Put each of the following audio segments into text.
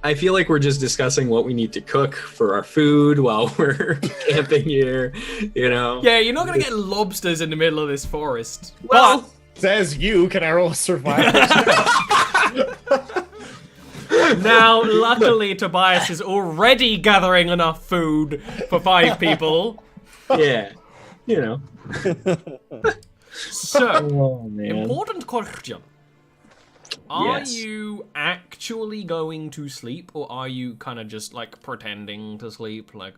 I feel like we're just discussing what we need to cook for our food while we're camping here, you know? Yeah, you're not gonna get lobsters in the middle of this forest. Well, Says you. Can I roll a survival? Now, luckily, Tobias is already gathering enough food for 5 people. yeah, you know. So, Oh, man. important question. Are Yes. you actually going to sleep, or are you kind of just, like, pretending to sleep? Like,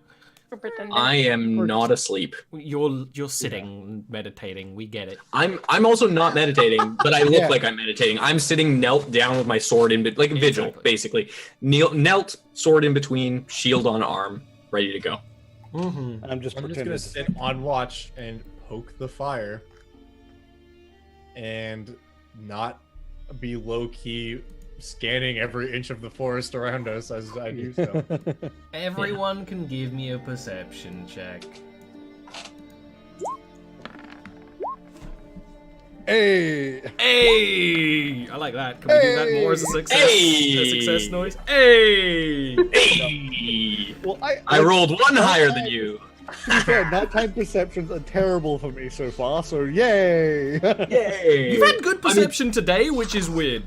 I am not asleep. you're sitting, meditating, we get it. I'm also not meditating, but I look Yeah. like I'm meditating. I'm sitting knelt down with my sword in, like vigil, Exactly. basically. Knelt, sword in between, shield on arm, ready to go. Mm-hmm. I'm just I'm just pretending. gonna sit on watch and poke the fire, and not be low key scanning every inch of the forest around us as I do so. Everyone can give me a perception check. Hey! Hey! I like that. Can we do that more as a success? Hey! A success noise? Hey! Hey! Well, I rolled one higher than you. To be fair, nighttime perceptions are terrible for me so far, so yay! Yay! You've had good perception today, which is weird.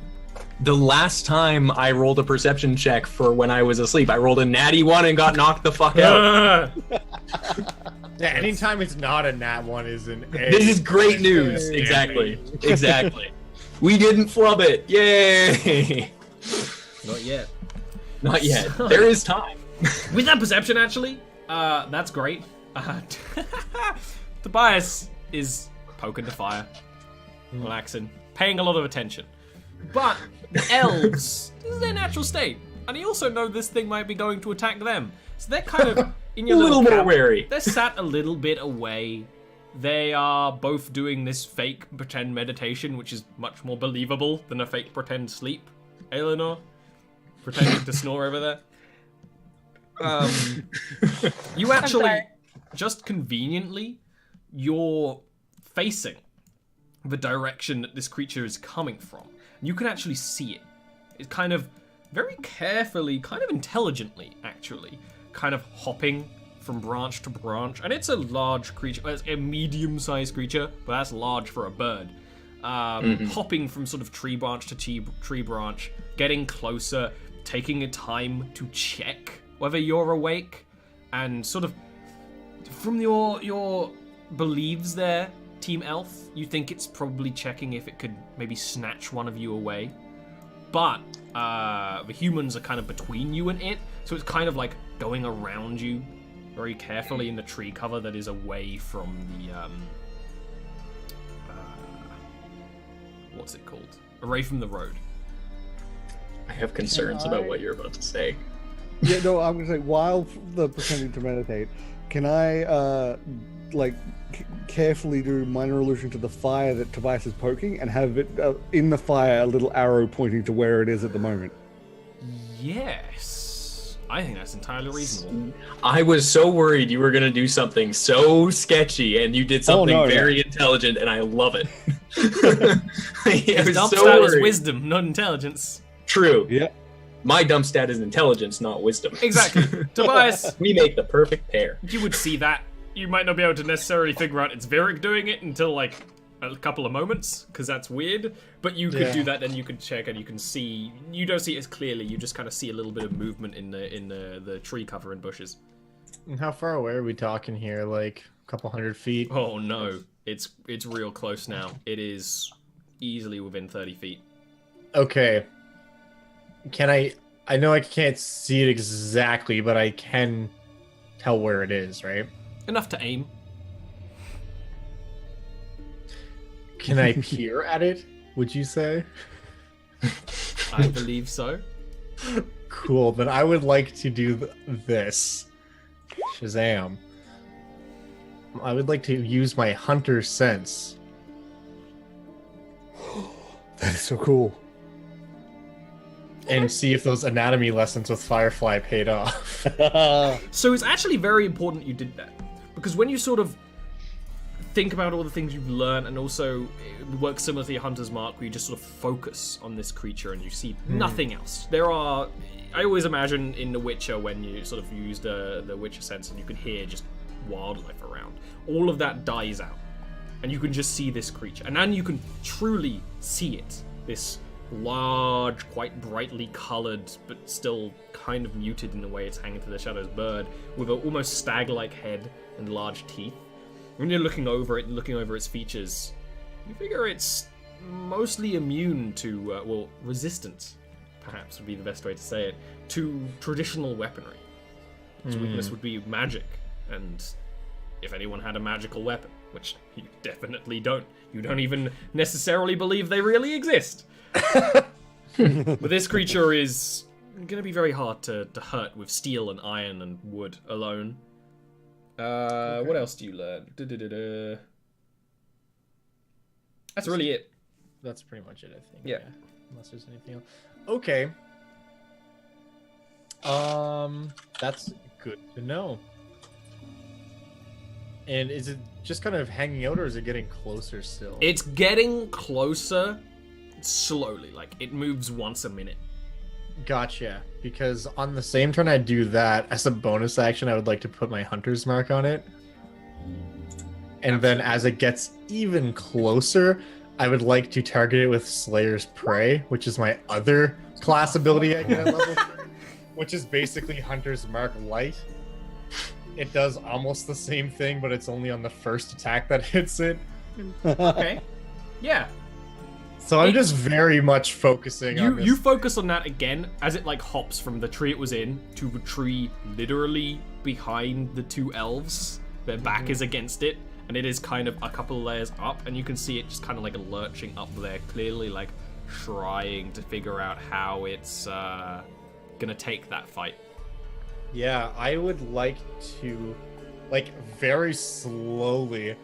The last time I rolled a perception check for when I was asleep, I rolled a natty 1 and got knocked the fuck out. Yeah, anytime it's not a nat one is an A. This is great news. Hey. Exactly. Exactly. We didn't flub it. Yay! Not yet. Not yet. There is time. With that perception, actually, that's great. Tobias is poking the fire, relaxing, paying a lot of attention. But the elves, this is their natural state. And you also know this thing might be going to attack them. So they're kind of in your A little more camp. wary. They're sat a little bit away. They are both doing this fake pretend meditation, which is much more believable than a fake pretend sleep. Eleanor, pretending to snore over there. You actually, sorry. just conveniently, you're facing the direction that this creature is coming from. You can actually see it. It's kind of very carefully, kind of intelligently, actually, kind of hopping from branch to branch. And it's a large creature. It's a medium-sized creature, but that's large for a bird. Hopping from sort of tree branch to tree branch, getting closer, taking a time to check whether you're awake, and sort of from your beliefs there, Team Elf, you think it's probably checking if it could maybe snatch one of you away. But the humans are kind of between you and it, so it's kind of like going around you very carefully in the tree cover that is away from the what's it called? Away from the road. I have concerns about what you're about to say. Yeah, no, I'm gonna say, while the pretending to meditate, can I, carefully do minor illusion to the fire that Tobias is poking and have it, in the fire, a little arrow pointing to where it is at the moment? Yes. I think that's entirely reasonable. I was so worried you were going to do something so sketchy, and you did something no, very intelligent, and I love it. I His was dump so stat is worried. wisdom, not intelligence. True. Yeah. My dump stat is intelligence, not wisdom. Exactly. Tobias, We make the perfect pair. you would see that. You might not be able to necessarily figure out it's Varric doing it until like a couple of moments, because that's weird. But you could do that, and you could check, and you can see. You don't see it as clearly. You just kind of see a little bit of movement in the tree cover and bushes. And how far away are we talking here? Like a couple 100 feet? Oh no, it's real close now. It is easily within 30 feet. Okay. Can I know I can't see it exactly, but I can tell where it is, right? Enough to aim. Can I peer at it, would you say? I believe so. Cool, then I would like to do this. Shazam. I would like to use my hunter sense. That is so cool. And see if those anatomy lessons with Firefly paid off. So it's actually very important you did that, because when you sort of think about all the things you've learned, and also it works similar to your Hunter's Mark, where you just sort of focus on this creature and you see nothing else. I always imagine in The Witcher when you sort of use the Witcher sense and you can hear just wildlife around. All of that dies out, and you can just see this creature, and then you can truly see it. This large, quite brightly coloured, but still kind of muted in the way it's hanging to the shadows bird, with an almost stag-like head and large teeth. When you're looking over it, looking over its features, you figure it's mostly immune to, resistant, perhaps would be the best way to say it, to traditional weaponry. Its weakness would be magic, and if anyone had a magical weapon, which you definitely don't, you don't even necessarily believe they really exist. But this creature is going to be very hard to hurt with steel and iron and wood alone. Okay. What else do you learn? That's really it. That's pretty much it, I think. Yeah. Unless there's anything else. Okay. That's good to know. And is it just kind of hanging out, or is it getting closer still? It's getting closer slowly. Like, it moves once a minute. Gotcha. Because on the same turn I do that, as a bonus action, I would like to put my Hunter's Mark on it. And then as it gets even closer, I would like to target it with Slayer's Prey, which is my other class ability I get at level 3, which is basically Hunter's Mark Light. It does almost the same thing, but it's only on the first attack that hits it. Okay. Yeah. So I'm just very much focusing on this. You focus on that again as it like hops from the tree it was in to the tree literally behind the two elves. Their back is against it, and it is kind of a couple of layers up, and you can see it just kind of like lurching up there, clearly like trying to figure out how it's gonna take that fight. Yeah, I would like to, like, very slowly, if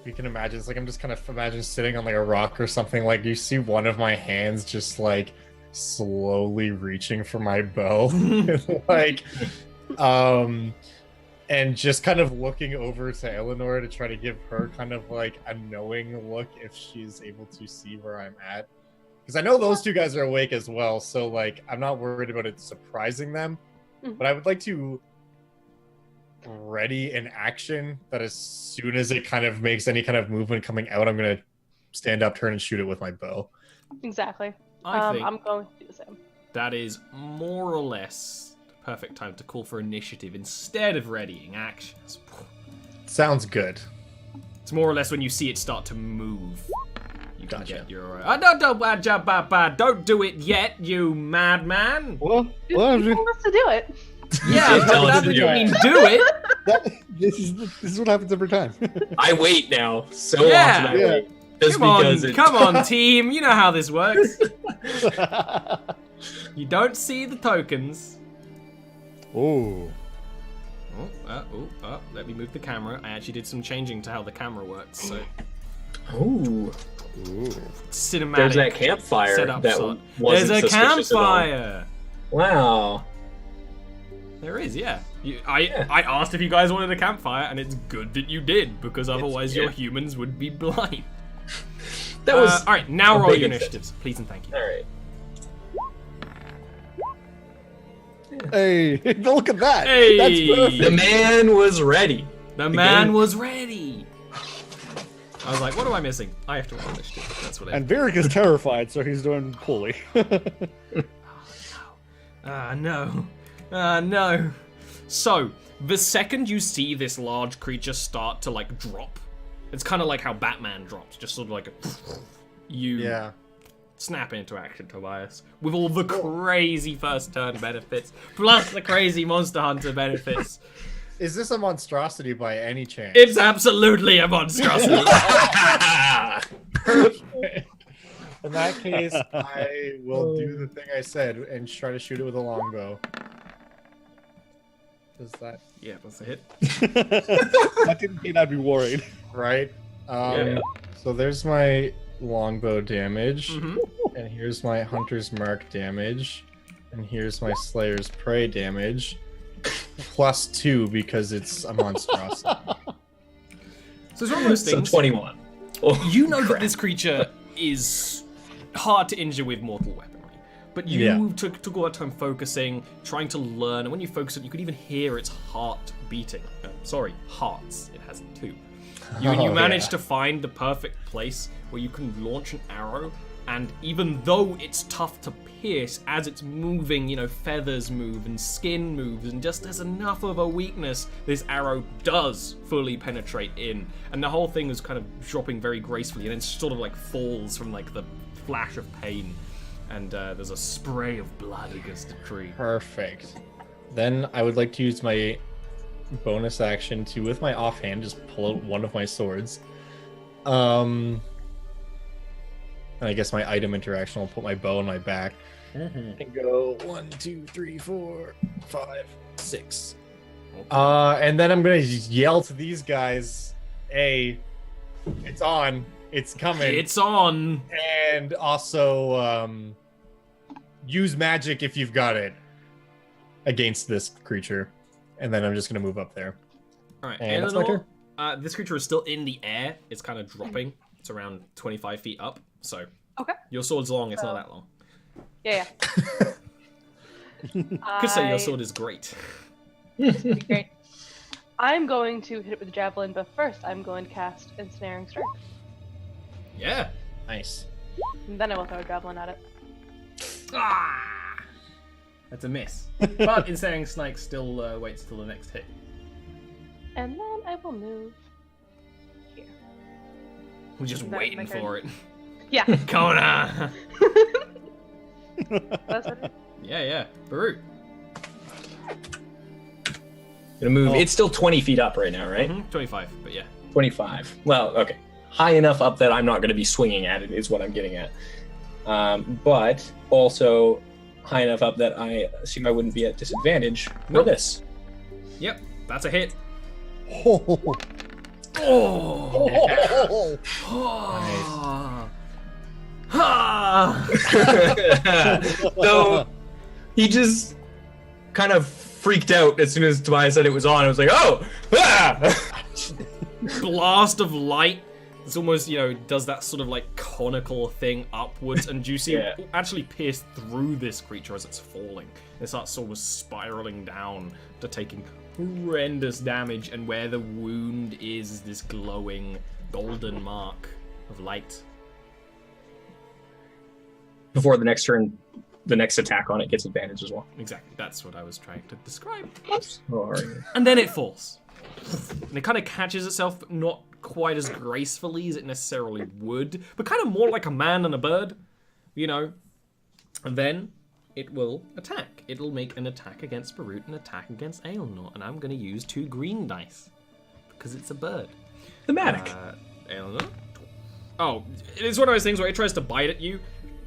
you can imagine, it's like I'm just kind of imagine sitting on like a rock or something, like you see one of my hands just like slowly reaching for my bow. Like, and just kind of looking over to Eleanor to try to give her kind of like a knowing look if she's able to see where I'm at. Because I know those two guys are awake as well, so like I'm not worried about it surprising them. But I would like to ready an action that as soon as it kind of makes any kind of movement coming out, I'm going to stand up, turn, and shoot it with my bow. Exactly. I think I'm going to do the same. that is more or less the perfect time to call for initiative instead of readying actions. Sounds good. It's more or less when you see it start to move. You can Gotcha. get your... don't do it yet, you madman! Well, You told us to do it. Yeah, but tell us that to doesn't do mean do it! this is what happens every time. I wait now. So Yeah. often I wait. Just Come because on, it... come on, team. You know how this works. You don't see the tokens. Oh. Let me move the camera. I actually did some changing to how the camera works, so Ooh. cinematic. There's that campfire setup that shot. wasn't There's a suspicious at all. campfire. Wow. There is, yeah. I asked if you guys wanted a campfire, and it's good that you did, because otherwise your humans would be blind. That was all right. Now a roll big your incentive. initiatives, please and thank you. All right. Hey, look at that. Hey! That's perfect. The man was ready. The man was ready. I was like, what am I missing? I have to roll initiative. That's what I. And Varric is terrified, so he's doing poorly. No. No. So, the second you see this large creature start to, like, drop, it's kind of like how Batman drops, just sort of like Yeah. snap into action, Tobias, with all the crazy first turn benefits, plus the crazy Monster Hunter benefits. Is this a monstrosity by any chance? It's absolutely a monstrosity. In that case, I will do the thing I said and try to shoot it with a longbow. Does that Yeah, that's a hit. That didn't mean I'd be worried. right? Yeah. So there's my longbow damage, Mhm. and here's my Hunter's Mark damage, and here's my Slayer's Prey damage, +2 because it's a monstrosity. So it's one of those So things. 21. Oh, You know that crap. this creature is hard to injure with mortal weaponry, but you Yeah. took all that time focusing, trying to learn, and when you focus it, you could even hear its heart beating. Sorry, hearts. It has two. You Oh, managed yeah. to find the perfect place where you can launch an arrow, and even though it's tough to pierce, as it's moving, feathers move and skin moves, and just there's enough of a weakness, this arrow does fully penetrate in, and the whole thing is kind of dropping very gracefully, and it sort of like falls from like the flash of pain, and there's a spray of blood against the tree. Perfect. Then I would like to use my bonus action to, with my offhand, just pull out one of my swords. And I guess my item interaction will put my bow on my back and go 1, 2, 3, 4, 5, 6. And then I'm gonna yell to these guys, "Hey, it's on! It's coming!" It's on! And also use magic if you've got it against this creature. And then I'm just gonna move up there. Alright, And that's my turn. this creature is still in the air. It's kind of dropping. It's around 25 feet up, so Okay. your sword's long, it's not that long. Yeah. Could say your sword is great. Great. I'm going to hit it with a javelin, but first I'm going to cast Ensnaring Strike. Yeah. Nice. And then I will throw a javelin at it. Ah! That's a miss. But Ensnaring Strike still waits till the next hit. And then I will move here. We're just Is that waiting my turn? for it. Yeah. Kona! That's what it Yeah. Baruch. Gonna move. Oh. It's still 20 feet up right now, right? 25, but yeah. 25. Well, okay. High enough up that I'm not going to be swinging at it is what I'm getting at. But also high enough up that I assume I wouldn't be at disadvantage for Nope. this. Yep, that's a hit. Oh, Oh! Ah! So he just kind of freaked out as soon as Tobias said it was on. I was like, oh! Ah! Blast of light. It's almost, does that sort of like conical thing upwards, and you see Yeah. it actually pierce through this creature as it's falling. It starts sort of spiraling down to taking horrendous damage, and where the wound is this glowing golden mark of light. Before the next turn, the next attack on it gets advantage as well. Exactly, that's what I was trying to describe. Sorry. And then it falls. And it kind of catches itself, but not quite as gracefully as it necessarily would, but kind of more like a man and a bird, And then it will attack. It'll make an attack against Barut, an attack against Aelnor, and I'm going to use 2 green dice because it's a bird. Thematic. Aelnor? Oh, it's one of those things where it tries to bite at you.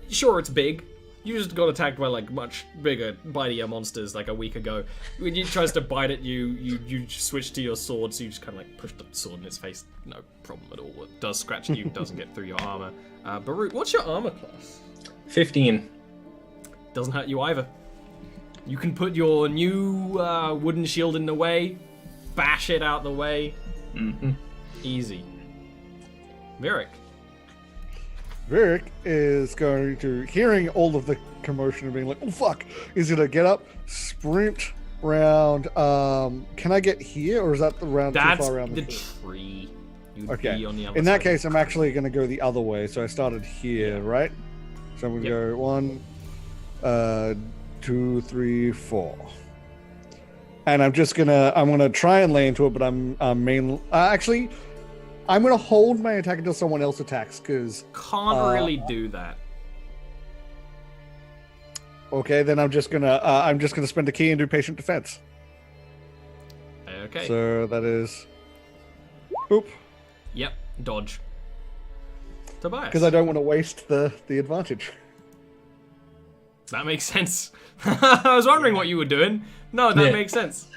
Sure, it's big. You just got attacked by like much bigger, bitier monsters like a week ago. When it tries to bite at you, you switch to your sword, so you just kind of like push the sword in its face. No problem at all. It does scratch at you, doesn't get through your armor. Barut, what's your armor class? 15. Doesn't hurt you either. You can put your new wooden shield in the way, bash it out the way. Mm-hmm. Easy. Virik. Virik is going to, hearing all of the commotion and being like, oh fuck, is going to get up, sprint round. Can I get here, or is that the round too That's far around the tree? tree. You'd Okay. be on the other In that side. case, I'm actually going to go the other way. So I started here, right? So I'm going to go 1, 2, 3, 4. And I'm going to try and lay into it, but I'm actually, I'm going to hold my attack until someone else attacks, because, Can't really do that. okay, then I'm just going to spend a key and do patient defense. Okay. So that is, boop, Yep. Dodge. Tobias. because I don't want to waste the advantage. That makes sense. I was wondering what you were doing. No, that Yeah. makes sense.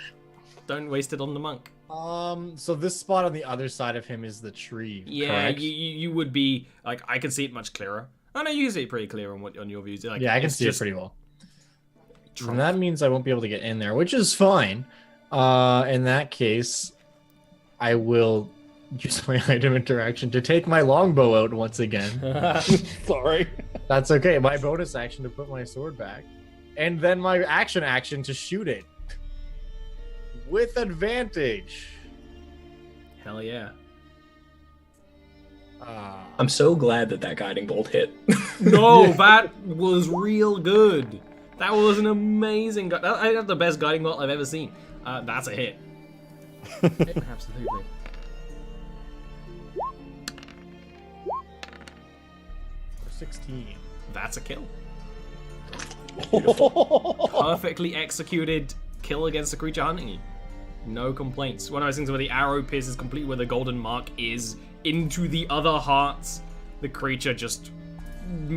Don't waste it on the monk. So this spot on the other side of him is the tree. Yeah, correct? you would be like, I can see it much clearer. I know you see it pretty clear on your views. Like, Yeah, I can it's see it just pretty well. trunk. And that means I won't be able to get in there, which is fine. In that case, I will use my item interaction to take my longbow out once again. Sorry. That's okay. My bonus action to put my sword back. And then my action to shoot it. With advantage. Hell yeah. I'm so glad that guiding bolt hit. No, that was real good. That was an amazing. I think that's the best guiding bolt I've ever seen. That's a hit. Absolutely. For 16. That's a kill. Perfectly executed kill against the creature hunting you. No complaints. One of those things where the arrow pierces completely where the golden mark is into the other hearts. The creature just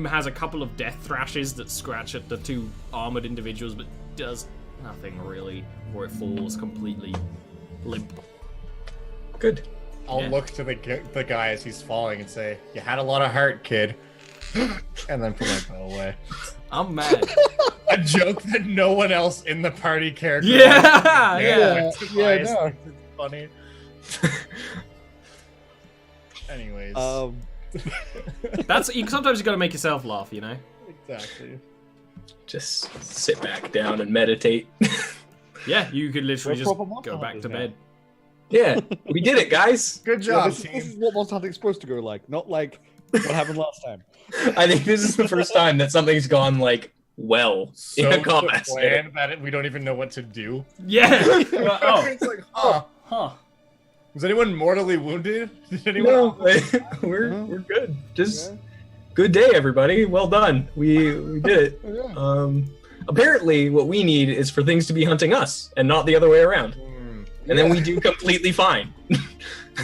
has a couple of death thrashes that scratch at the two armored individuals, but does nothing really, or it falls completely limp. Good. I'll look to the guy as he's falling and say, "You had a lot of heart, kid," and then put my bow away. I'm mad. A joke that no one else in the party cared. Yeah. Yeah, It's no. funny. Anyways. That's sometimes you got to make yourself laugh, you know. Exactly. Just sit back down and meditate. Yeah, you could literally We're just proper monster go back hunters to now. bed. Yeah, we did it, guys. Good Yeah, job, this team. is what Monster Hunting's supposed to go like, not like what happened last time. I think this is the first time that something's gone like well in a combat state. bland that we don't even know what to do. Yeah. Oh. It's like, huh. Huh. Was anyone mortally wounded? Did anyone? No, we're good. Just good day, everybody. Well done. We did it. Yeah. Apparently, what we need is for things to be hunting us and not the other way around. And then we do completely fine.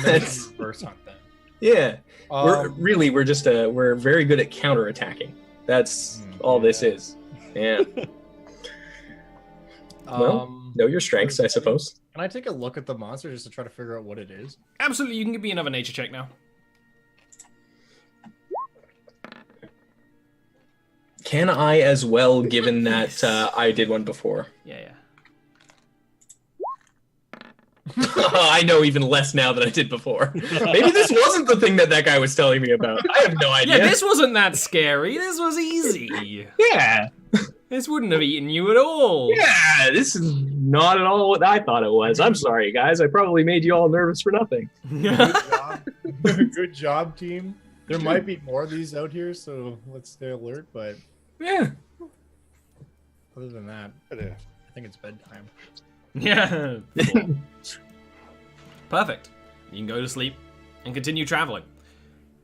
That's First hunt then. yeah. Um, We're very good at counterattacking. That's all this is. Yeah. Well, know your strengths, I suppose. Can I take a look at the monster just to try to figure out what it is? Absolutely, you can give me another nature check now. Can I as well, given that I did one before? Yeah. I know even less now than I did before. Maybe this wasn't the thing that guy was telling me about. I have no idea. Yeah, this wasn't that scary. This was easy. Yeah. This wouldn't have eaten you at all. Yeah, this is not at all what I thought it was. I'm sorry, guys. I probably made you all nervous for nothing. Good job. Good job, team. There might be more of these out here, so let's stay alert. But Yeah. other than that, I think it's bedtime. Yeah. Perfect. You can go to sleep and continue traveling.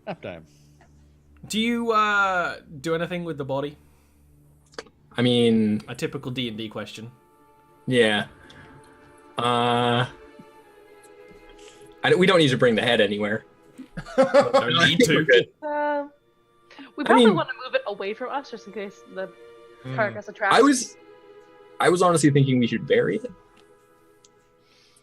Nap time. Do you do anything with the body? I mean, A typical D&D question. yeah. We don't need to bring the head anywhere. Don't need to. We're good. We probably mean- want to move it away from us just in case the Hmm. carcass attracts. I was honestly thinking we should bury it.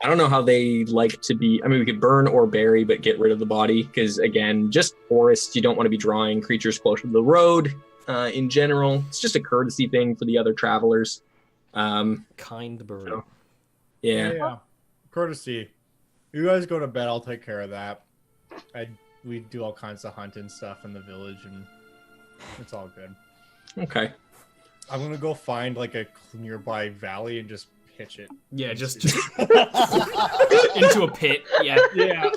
I don't know how they like to be. I mean, we could burn or bury, but get rid of the body. Because, again, just forests, you don't want to be drawing creatures closer to the road in general. It's just a courtesy thing for the other travelers. Kind brew. Yeah. Courtesy. You guys go to bed. I'll take care of that. We do all kinds of hunting stuff in the village, and it's all good. Okay. I'm gonna go find like a nearby valley and just pitch it. Yeah, just into a pit. Yeah. Yeah.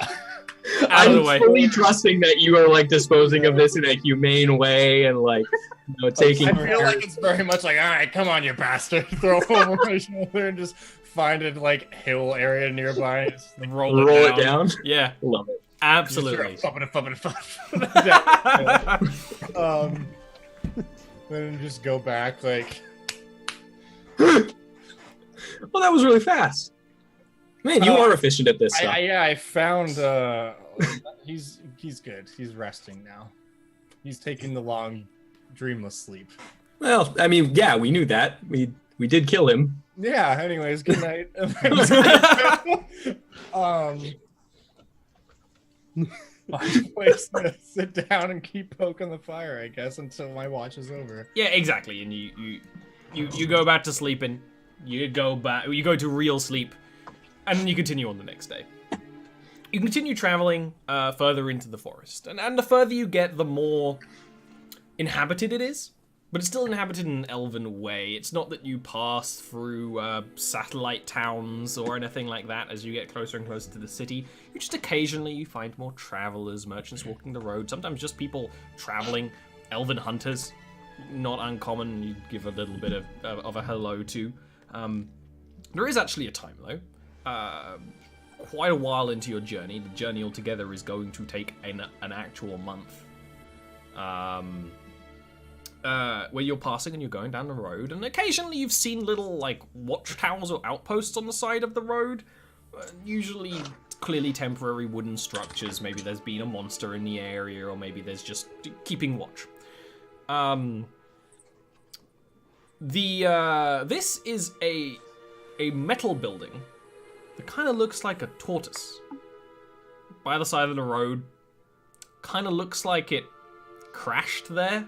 Out of the I'm way. fully trusting that you are like disposing of this in a humane way and like taking I feel like it's very much like, all right, come on, you bastard, throw it over my shoulder and just find a like hill area nearby. And just, like, Roll it down. Yeah, Love it. absolutely. Then just go back like. Well, that was really fast. Man, you are efficient at this stuff. I found. He's good. He's resting now. He's taking the long, dreamless sleep. Well, I mean, yeah, we knew that. We did kill him. Yeah. Anyways, good night. Place to sit down and keep poking the fire, I guess, until my watch is over. Yeah, exactly. And you go back to sleeping. You go to real sleep, and then you continue on the next day. You continue traveling further into the forest, and the further you get, the more inhabited it is. But it's still inhabited in an elven way. It's not that you pass through satellite towns or anything like that as you get closer and closer to the city. You just occasionally find more travelers, merchants walking the road. Sometimes just people traveling, elven hunters, not uncommon. You give a little bit of a hello to. There is actually a time though. Quite a while into your journey. The journey altogether is going to take an actual month. Where you're passing and you're going down the road, and occasionally you've seen little like watchtowers or outposts on the side of the road. Usually clearly temporary wooden structures. Maybe there's been a monster in the area, or maybe there's just keeping watch. This is a metal building that kind of looks like a tortoise by the side of the road. Kind of looks like it crashed there.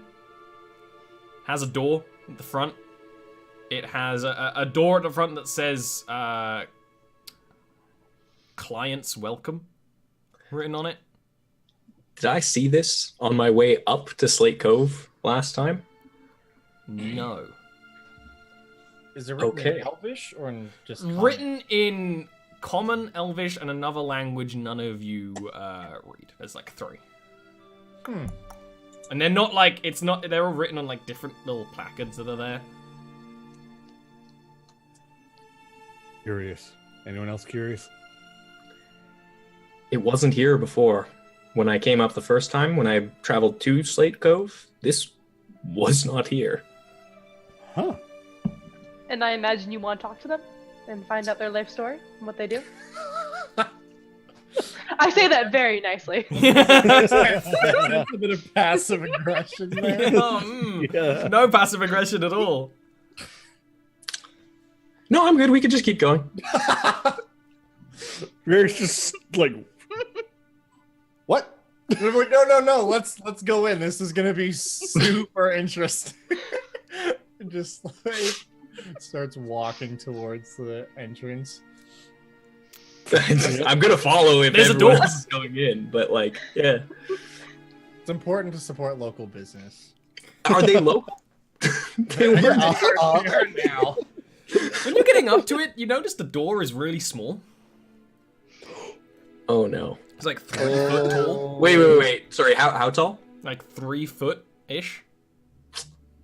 Has a door at the front. It has a door at the front that says "Clients Welcome" written on it. Did I see this on my way up to Slate Cove last time? No. Is it written Okay. in Elvish or in just common? Written in Common, Elvish, and another language none of you read. There's like 3. And they're not like, they're all written on like different little placards that are there. Curious. Anyone else curious? It wasn't here before. When I came up the first time, when I traveled to Slate Cove, this was not here. Huh. And I imagine you want to talk to them and find out their life story and what they do. I say that very nicely. That's a bit of passive aggression there. Yeah. No passive aggression at all. No, I'm good. We could just keep going. Rare's just like, What? No. Let's go in. This is gonna be super interesting. Just like starts walking towards the entrance. I'm gonna follow if There's a everyone door. else is going in, but like, yeah. It's important to support local business. Are they local? They were They are now. When you're getting up to it, you notice the door is really small. Oh no. It's like 3 foot tall. Wait. Sorry, how tall? Like 3 foot-ish.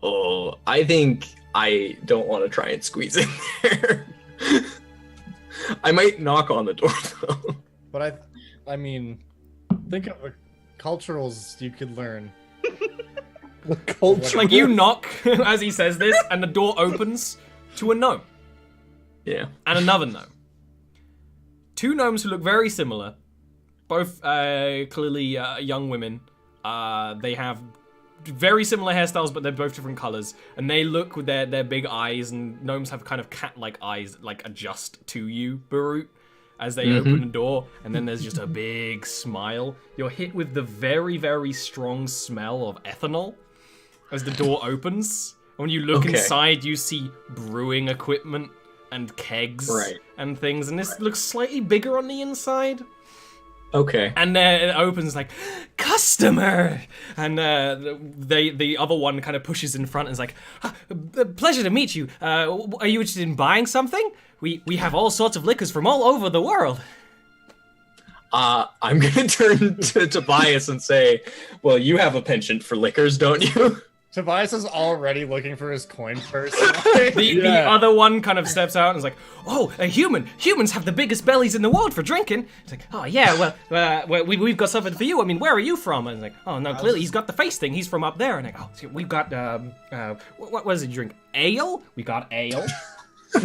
Oh, I think I don't want to try and squeeze in there. I might knock on the door though. But I mean, think of the culturals you could learn. the culture. Like you knock as he says this, and the door opens to a gnome. Yeah. And another gnome. 2 gnomes who look very similar. Both clearly young women. They have very similar hairstyles, but they're both different colors. And they look with their big eyes, and gnomes have kind of cat-like eyes that like adjust to you, Barut, as they open the door. And then there's just a big smile. You're hit with the very, very strong smell of ethanol as the door opens. When you look inside, you see brewing equipment and kegs and things. And this looks slightly bigger on the inside. Okay. And it opens like, customer! And the other one kind of pushes in front and is like, pleasure to meet you. Are you interested in buying something? We have all sorts of liquors from all over the world. I'm gonna turn to Tobias and say, well, you have a penchant for liquors, don't you? Tobias is already looking for his coin purse. The other one kind of steps out and is like, oh, a human. Humans have the biggest bellies in the world for drinking. It's like, oh, yeah, well, we've got something for you. I mean, where are you from? And it's like, oh, no, clearly he's got the face thing. He's from up there. And like, oh, we've got, what does he drink? Ale? We got ale.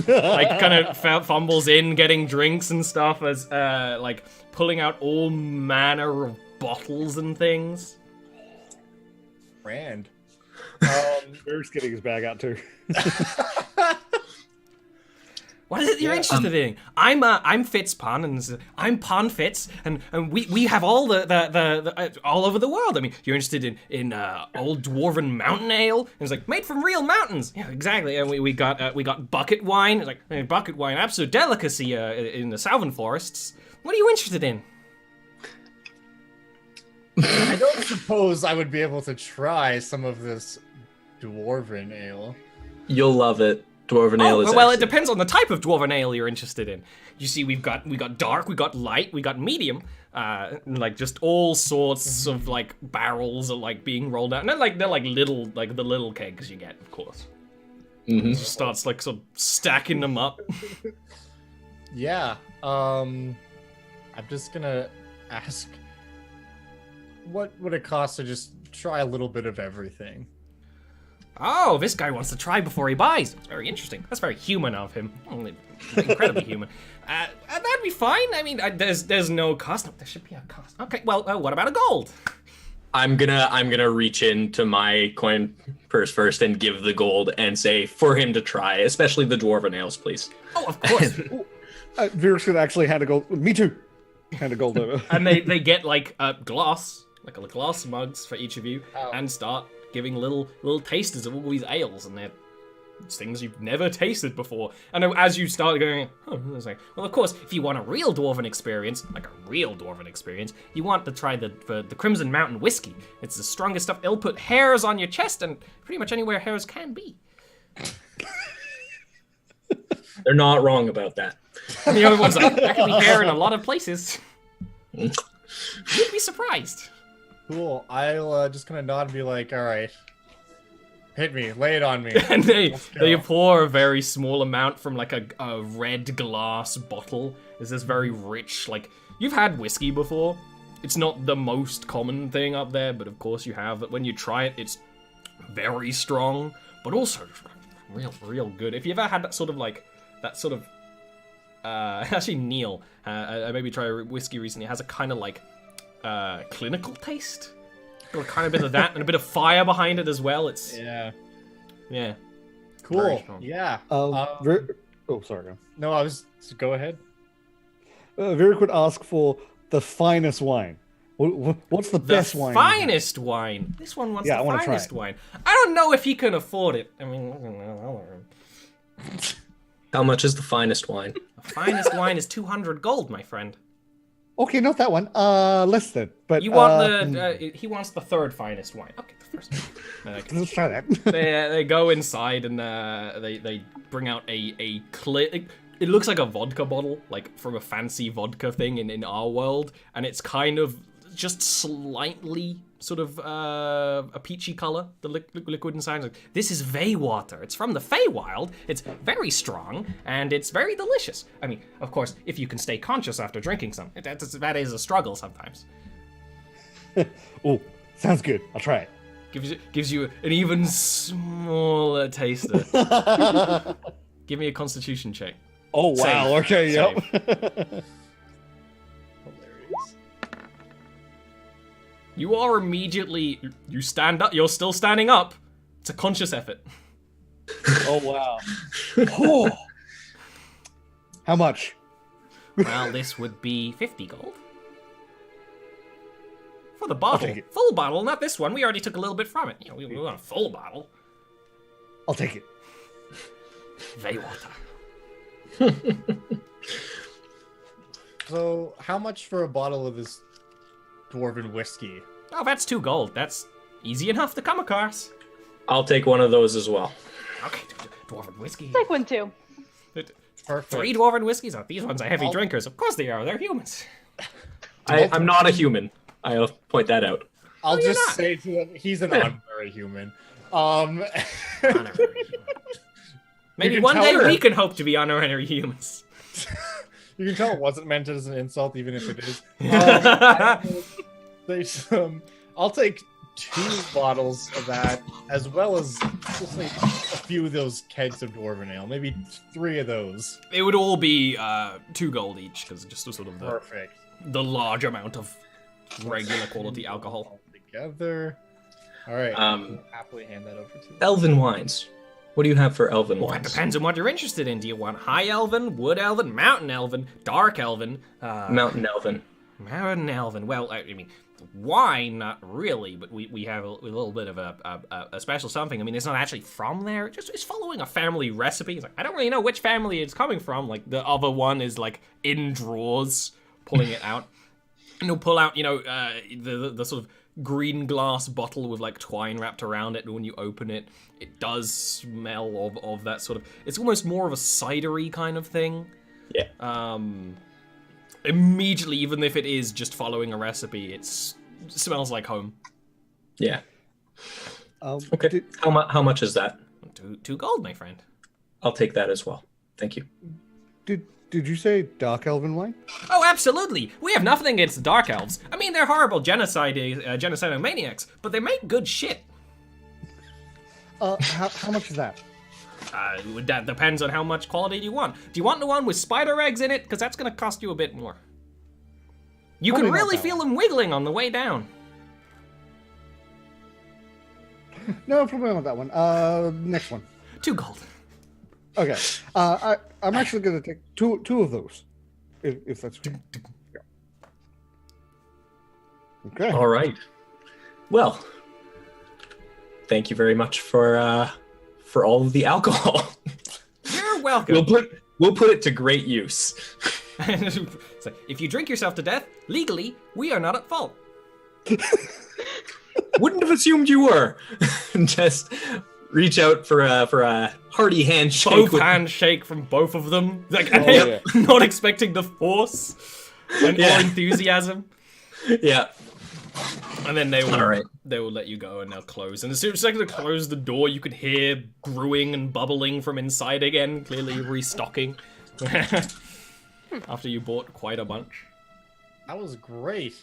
Like, kind of fumbles in, getting drinks and stuff as, like, pulling out all manner of bottles and things. Brand. Rare's getting his bag out too. What is it you're interested in? I'm Fitzpon, and I'm Pon Fitz, and we have all the all over the world. I mean, you're interested in old dwarven mountain ale? And it's like made from real mountains. Yeah, exactly. And we got bucket wine. It's like bucket wine, absolute delicacy in the Southern forests. What are you interested in? I don't suppose I would be able to try some of this dwarven ale. You'll love it. Dwarven ale is well, it excellent. depends on the type of dwarven ale you're interested in. You see, we got dark, we got light, we got medium, like just all sorts of like barrels are like being rolled out, and they're like little like the little kegs you get, of course. Mhm. It just starts like sort of stacking them up. Yeah. I'm just gonna ask, what would it cost to just try a little bit of everything? Oh, this guy wants to try before he buys. That's very interesting. That's very human of him. Incredibly human. That'd be fine. I mean, there's no cost. No, there should be a cost. Okay, well, what about a gold? I'm gonna reach into my coin purse first and give the gold and say for him to try, especially the dwarven ales, please. Oh, of course. Virus could actually hand a gold. Me too. Hand a gold over. And they get like a glass, like a glass mugs for each of you, and start giving little tasters of all these ales, and they're things you've never tasted before. And as you start going, it's like, well, of course, if you want a real dwarven experience, like a real dwarven experience, you want to try the Crimson Mountain whiskey. It's the strongest stuff. It'll put hairs on your chest and pretty much anywhere hairs can be. They're not wrong about that. And the other one's like, that can be hair in a lot of places. You'd be surprised. Cool. I'll just kind of nod and be like, all right, hit me, lay it on me. And they pour a very small amount from like a red glass bottle. It's this very rich, like, you've had whiskey before. It's not the most common thing up there, but of course you have. But when you try it, it's very strong, but also real good. If you ever had that sort of actually Neil, I maybe tried a whiskey recently. It has a kind of like clinical taste. Got a kind of bit of that and a bit of fire behind it as well. It's yeah. Very Cool. strong. Yeah. Sorry. No, go ahead. Very could ask for the finest wine. What's the best wine? The finest wine. This one wants Yeah, I the wanna try finest it. wine. I don't know if he can afford it. I mean, How much is the finest wine? the finest wine is 200 gold, my friend. Okay, not that one. Less than. But You want he wants the third finest wine. Okay, the first one. Okay. Let's try that. They go inside and they bring out a clear. It looks like a vodka bottle, like from a fancy vodka thing in our world, and it's kind of just slightly sort of a peachy color. The liquid inside. Like, this is Vey water. It's from the Feywild. It's very strong and it's very delicious. I mean, of course, if you can stay conscious after drinking some, that is a struggle sometimes. Oh, sounds good. I'll try it. Gives you an even smaller taster. Give me a Constitution check. Oh wow. Save. Okay. Yep. Hilarious. You are immediately. You stand up. You're still standing up. It's a conscious effort. Oh wow. Oh. How much? Well, this would be 50 gold. For the bottle. take it. Full bottle, not this one. We already took a little bit from it. You know, we want a full bottle. I'll take it. Vey water. So, how much for a bottle of this dwarven whiskey? Oh, that's 2 gold. That's easy enough to come across. I'll take one of those as well. Okay, dwarven whiskey. Take one too. Perfect. 3 dwarven whiskeys? Oh, these ones are heavy drinkers. Of course they are. They're humans. I'm not a human. I'll point that out. I'll you're just not. say to him, he's an honorary human. Maybe can one tell day her. we can hope to be honorary humans. You can tell it wasn't meant as an insult, even if it is. I'll take 2 bottles of that, as well as just like a few of those kegs of dwarven ale. Maybe 3 of those. It would all be 2 gold each, because just sort of Perfect. the large amount of regular quality alcohol. All together. All right. Um, happily hand that over to you. Elven wines. What do you have for elven Well, it wines? depends on what you're interested in. Do you want high elven, wood elven, mountain elven, dark elven? Mountain elven. Mountain elven. Well, I mean, wine, not really, but we have a little bit of a special something. I mean, it's not actually from there. It's following a family recipe. It's like, I don't really know which family it's coming from. Like, the other one is, like, in drawers, pulling it out. And he'll pull out, the sort of green glass bottle with like twine wrapped around it, and when you open it, it does smell of that sort of. It's almost more of a cidery kind of thing. Yeah. Immediately, even if it is just following a recipe, it smells like home. Yeah. Okay. How much is that? 2 gold, my friend. I'll take that as well. Thank you. Did you say dark elven wine? Oh, absolutely. We have nothing against the dark elves. I mean, they're horrible genocidal maniacs, but they make good shit. How much is that? That depends on how much quality you want. Do you want the one with spider eggs in it? Because that's going to cost you a bit more. You Probably can not really that feel one. them wiggling on the way down. No, probably not that one. Next one. 2 gold. Okay. I'm actually going to take two of those, if that's okay. Yeah. Okay. All right. Well, thank you very much for all of the alcohol. You're welcome. We'll put it to great use. So, if you drink yourself to death, legally, we are not at fault. Wouldn't have assumed you were. Just reach out for a hearty handshake. Both handshake from both of them. Like, yeah. not expecting the force and Yeah. or enthusiasm. Yeah. And then they will, All right. they will let you go and they'll close. And as soon as they close the door, you can hear brewing and bubbling from inside again, clearly restocking. After you bought quite a bunch. That was great.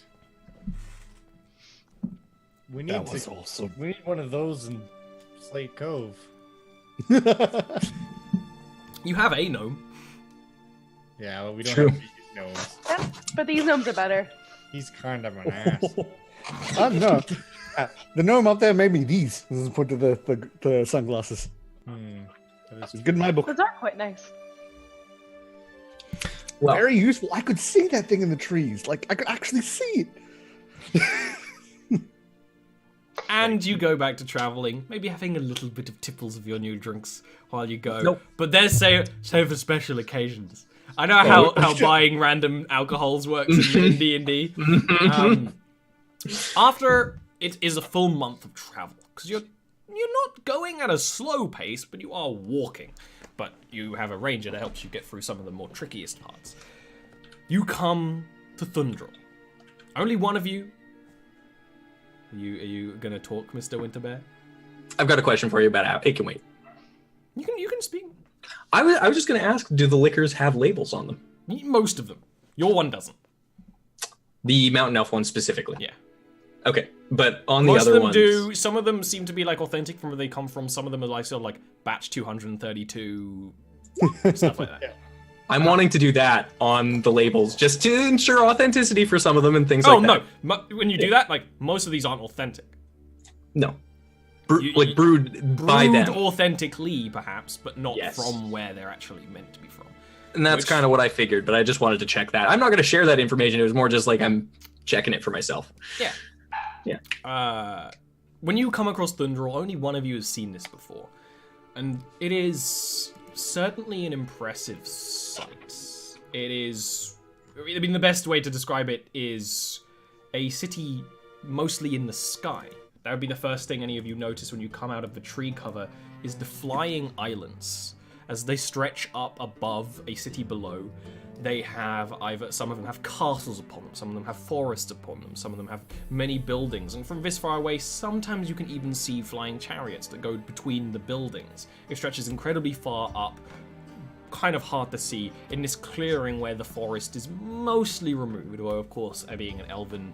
We need That was awesome. We need one of those in Slate Cove. You have a gnome. Yeah, well, we don't True. have these gnomes. But these gnomes are better. He's kind of an ass. No. The gnome up there made me these. This is a point to the sunglasses. That is It's good in my book. Those are quite nice. Well, Very useful. I could see that thing in the trees. Like, I could actually see it. And you go back to traveling, maybe having a little bit of tipples of your new drinks while you go. Nope. But they're say for special occasions. I know how buying random alcohols works in D&D. After it is a full month of travel, because you're not going at a slow pace, but you are walking. But you have a ranger that helps you get through some of the more trickiest parts. You come to Thundrel. Only one of you. Are you gonna talk, Mr. Winterbear? I've got a question for you about how it can wait. You can speak. I was just going to ask, do the liquors have labels on them? Most of them. Your one doesn't. The Mountain Elf one specifically? Yeah. Okay, but on the Most other of them ones... do. Some of them seem to be like authentic from where they come from. Some of them are like sort of like batch 232, stuff like that. I'm wanting to do that on the labels just to ensure authenticity for some of them and things Oh like that. no! When you do that, like most of these aren't authentic. No. You- Brewed by Brewed them. authentically, perhaps, but not Yes. from where they're actually meant to be from. And that's Which- kind of what I figured, but I just wanted to check that. I'm not going to share that information. It was more just like I'm checking it for myself. Yeah. Yeah. When you come across Thundrel, only one of you has seen this before. And it is certainly an impressive sight. It is... I mean, the best way to describe it is a city mostly in the sky. That would be the first thing any of you notice when you come out of the tree cover, is the flying islands. As they stretch up above a city below, they have some of them have castles upon them, some of them have forests upon them, some of them have many buildings, and from this far away, sometimes you can even see flying chariots that go between the buildings. It stretches incredibly far up, kind of hard to see, in this clearing where the forest is mostly removed, although of course, being an elven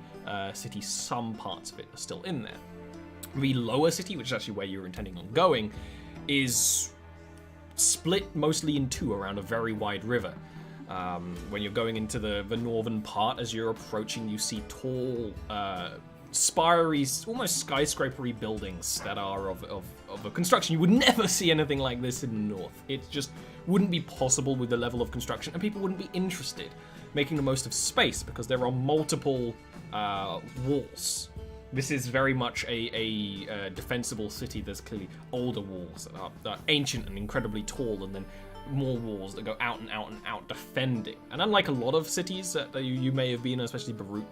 city, some parts of it are still in there. The lower city, which is actually where you're intending on going, is split mostly in two around a very wide river. When you're going into the northern part, as you're approaching, you see tall, spirey, almost skyscrapery buildings that are of a construction. You would never see anything like this in the north. It just wouldn't be possible with the level of construction, and people wouldn't be interested making the most of space because there are multiple walls. This is very much a defensible city. There's clearly older walls that are ancient and incredibly tall, and then more walls that go out and out and out defending. And unlike a lot of cities that you may have been, especially Beirut,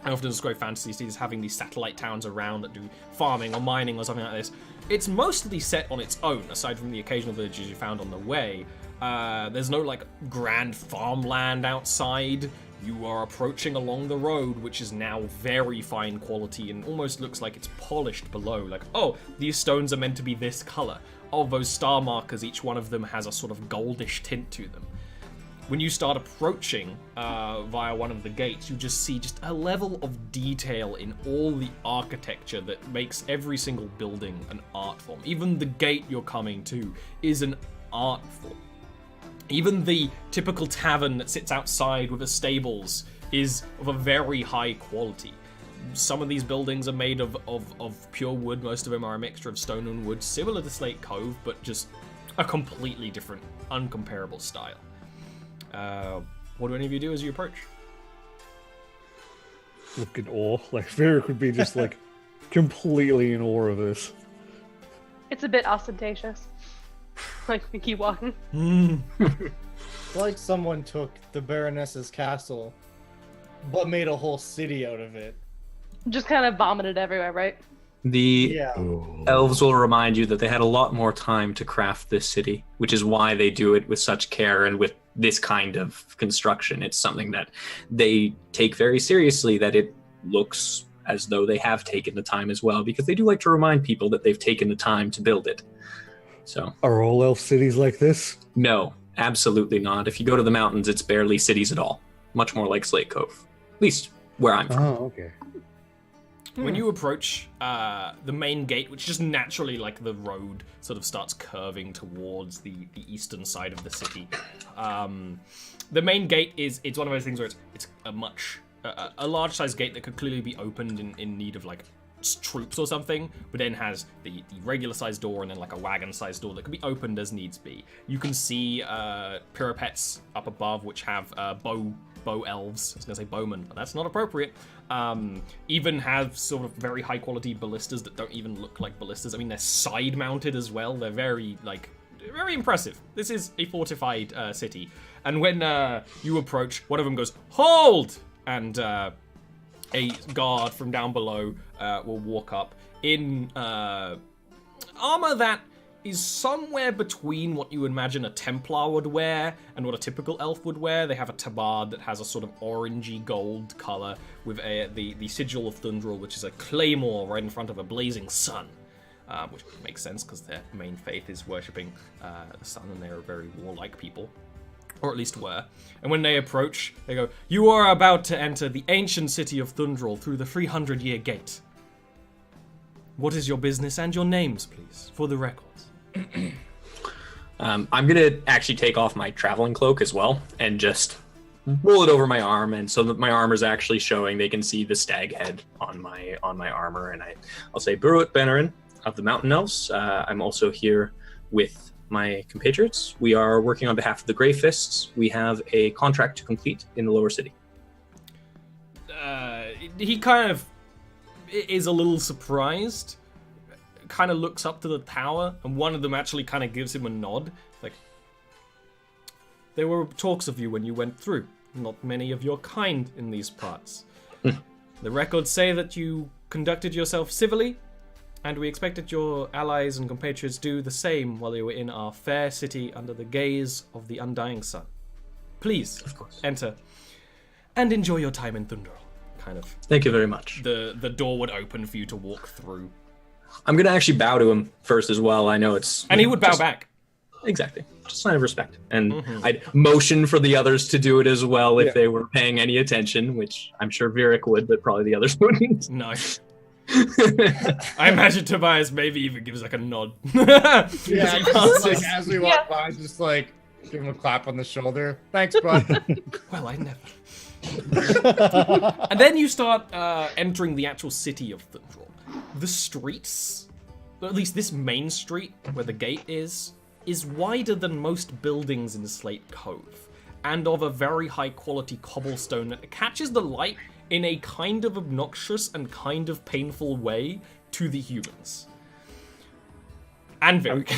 I often describe fantasy cities as having these satellite towns around that do farming or mining or something like this. It's mostly set on its own, aside from the occasional villages you found on the way. There's no like grand farmland outside. You are approaching along the road, which is now very fine quality and almost looks like it's polished below. Like, oh, these stones are meant to be this color. Oh, those star markers, each one of them has a sort of goldish tint to them. When you start approaching via one of the gates, you just see just a level of detail in all the architecture that makes every single building an art form. Even the gate you're coming to is an art form. Even the typical tavern that sits outside with the stables is of a very high quality. Some of these buildings are made of pure wood. Most of them are a mixture of stone and wood, similar to Slate Cove, but just a completely different, uncomparable style. What do any of you do as you approach? Look in awe. Like, Vera could be just, like, completely in awe of this. It's a bit ostentatious. Like, we keep walking. It's like someone took the Baroness's castle, but made a whole city out of it. Just kind of vomited everywhere, right? The Yeah. elves will remind you that they had a lot more time to craft this city, which is why they do it with such care and with this kind of construction. It's something that they take very seriously, that it looks as though they have taken the time as well, because they do like to remind people that they've taken the time to build it. So, Are all elf cities like this? no, absolutely not. If you go to the mountains, it's barely cities at all. Much more like Slate Cove, at least where I'm from. Oh, okay. When you approach the main gate, which just naturally, like the road, sort of starts curving towards the eastern side of the city, the main gate it's one of those things where it's a large size gate that could clearly be opened in need of like troops or something, but then has the regular sized door and then like a wagon sized door that can be opened as needs be. You can see parapets up above which have bow elves. I was gonna say bowmen, but that's not appropriate. Even have sort of very high quality ballistas that don't even look like ballistas. I mean, they're side mounted as well. They're very impressive. This is a fortified city. And when you approach, one of them goes, "Hold!" And a guard from down below will walk up in armor that is somewhere between what you imagine a Templar would wear and what a typical elf would wear. They have a tabard that has a sort of orangey gold color with the sigil of Thundrel, which is a claymore right in front of a blazing sun, which makes sense because their main faith is worshipping the sun, and they are very warlike people. Or at least were. And when they approach, they go, "You are about to enter the ancient city of Thundrel through the 300-year gate. What is your business and your names, please, for the records?" I'm going to actually take off my traveling cloak as well and just roll it over my arm, and so that my armor's actually showing. They can see the stag head on my armor, and I'll say, "Bruit Benarin of the Mountain Elves. I'm also here with my compatriots. We are working on behalf of the Grey Fists. We have a contract to complete in the lower city." He kind of is a little surprised, kind of looks up to the tower, and one of them actually kind of gives him a nod. Like, "There were talks of you when you went through. Not many of your kind in these parts. The records say that you conducted yourself civilly, and we expect that your allies and compatriots do the same while you were in our fair city under the gaze of the undying sun. Please, Of course. enter and enjoy your time in Thundrel." Kind of. Thank you very much. The door would open for you to walk through. I'm going to actually bow to him first as well. I know it's... And he would bow just- back. Exactly. Just a sign of respect. And I'd motion for the others to do it as well if they were paying any attention, which I'm sure Virik would, but probably the others wouldn't. No. I imagine Tobias maybe even gives like a nod. Yeah, He just can't like see. as we walk by, just like give him a clap on the shoulder. Thanks, bud. Well, I never. And then you start entering the actual city of Thundrel. The streets, or at least this main street where the gate is wider than most buildings in Slate Cove, and of a very high quality cobblestone that catches the light in a kind of obnoxious and kind of painful way to the humans. And Vic.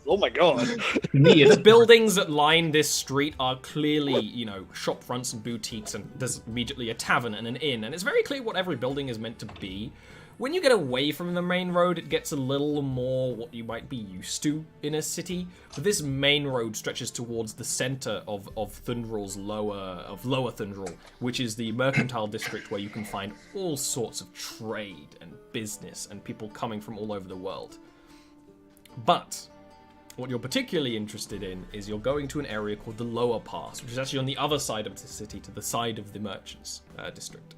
Oh my god. The buildings that line this street are clearly, you know, shop fronts and boutiques, and there's immediately a tavern and an inn, and it's very clear what every building is meant to be. When you get away from the main road, it gets a little more what you might be used to in a city. But this main road stretches towards the center of Thundral's lower Thundral, which is the mercantile district where you can find all sorts of trade and business and people coming from all over the world. But what you're particularly interested in is you're going to an area called the Lower Pass, which is actually on the other side of the city, to the side of the merchants district.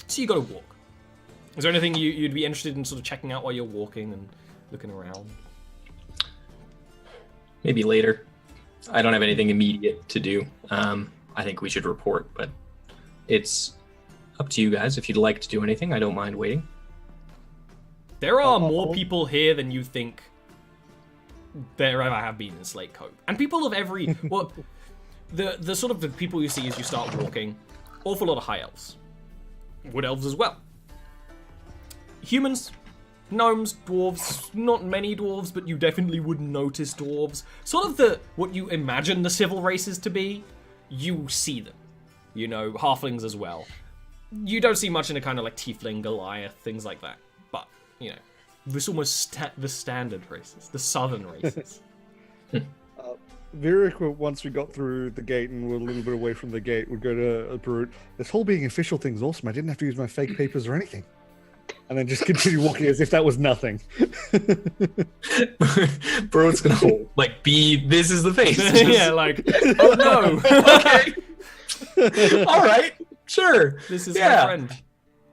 So you got to walk. Is there anything you'd be interested in sort of checking out while you're walking and looking around? Maybe later. I don't have anything immediate to do. I think we should report, but it's up to you guys. If you'd like to do anything, I don't mind waiting. There are more people here than you think there ever have been in Slate Cove. And people of every... Well, the sort of the people you see as you start walking, awful lot of high elves. Wood elves as well. Humans, gnomes, dwarves, not many dwarves, but you definitely would notice dwarves. Sort of what you imagine the civil races to be, you see them. You know, halflings as well. You don't see much in a kind of like tiefling, Goliath, things like that. But, you know, this almost the standard races, the southern races. Very quick, once we got through the gate and we're a little bit away from the gate, we'd go to Barut. This whole being official thing's awesome. I didn't have to use my fake papers or anything. And then just continue walking as if that was nothing. Bro, it's gonna this is the face. Yeah, like, oh no. Okay. All right, sure. This is my friend.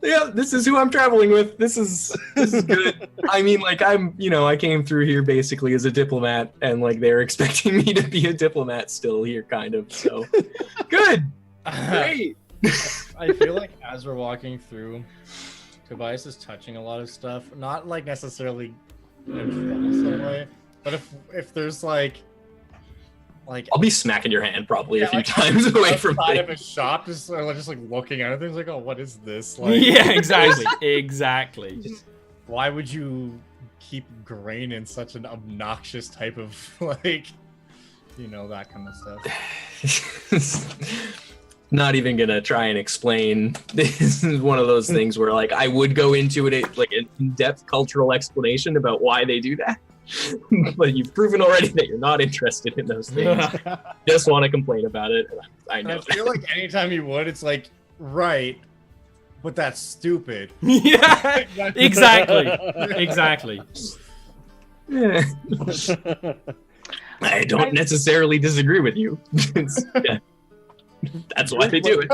Yeah, this is who I'm traveling with. This is good. I mean, like, I came through here basically as a diplomat, and like they're expecting me to be a diplomat still here, kind of. So, good. Great. I feel like as we're walking through, Tobias is touching a lot of stuff, not like necessarily in a troublesome way, but if there's like I'll be smacking your hand probably a few like, times away from outside me. of a shop, just like looking at it, things like, oh, what is this? Like, Yeah, exactly. why would you keep grain in such an obnoxious type of like, that kind of stuff? Not even gonna try and explain. This is one of those things where like I would go into it like an in-depth cultural explanation about why they do that. But you've proven already that you're not interested in those things. Just want to complain about it. I know. I feel like anytime you would, it's like, right, but that's stupid. Yeah, exactly. Yeah. I don't necessarily disagree with you. That's why they do it.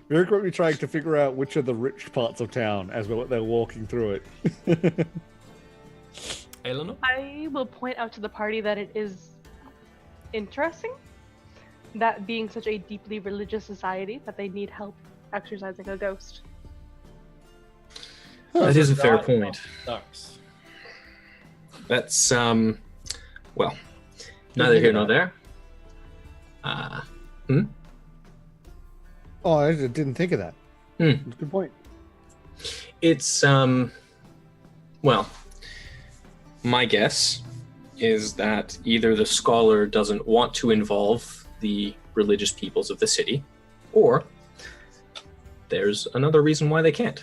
Very quickly trying to figure out which are the rich parts of town as they're walking through it. Eleanor? I will point out to the party that it is interesting that being such a deeply religious society that they need help exorcising a ghost. That is a fair point. Sucks. That's well, neither here nor there. Oh, I didn't think of that. That's a good point. It's well, my guess is that either the scholar doesn't want to involve the religious peoples of the city, or there's another reason why they can't.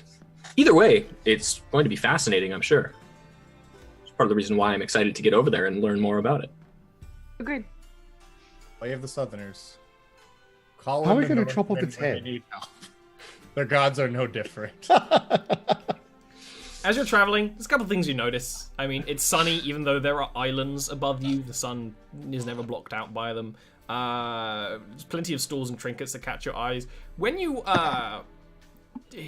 Either way, it's going to be fascinating, I'm sure. It's part of the reason why I'm excited to get over there and learn more about it. Agreed. Way of the Southerners. Call How are we in going to the chop off Northmen its when they head? need help. Their gods are no different. As you're traveling, there's a couple things you notice. I mean, it's sunny, even though there are islands above you. The sun is never blocked out by them. There's plenty of stores and trinkets that catch your eyes. When you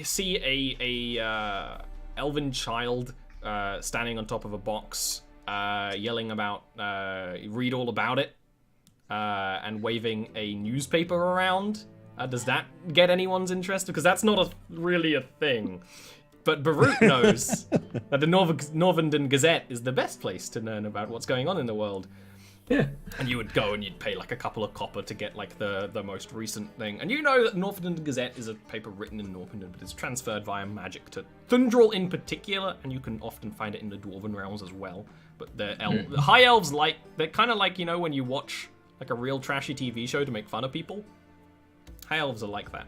see a elven child standing on top of a box, yelling about read all about it, and waving a newspaper around, does that get anyone's interest? Because that's not really a thing. But Barut knows that the Northern Gazette is the best place to learn about what's going on in the world. Yeah. And you would go and you'd pay like a couple of copper to get like the most recent thing. And you know that Northumberland Gazette is a paper written in Northumberland, but it's transferred via magic to Thundrel in particular, and you can often find it in the Dwarven realms as well. But the high elves they're kind of like, you know, when you watch like a real trashy TV show to make fun of people. High elves are like that.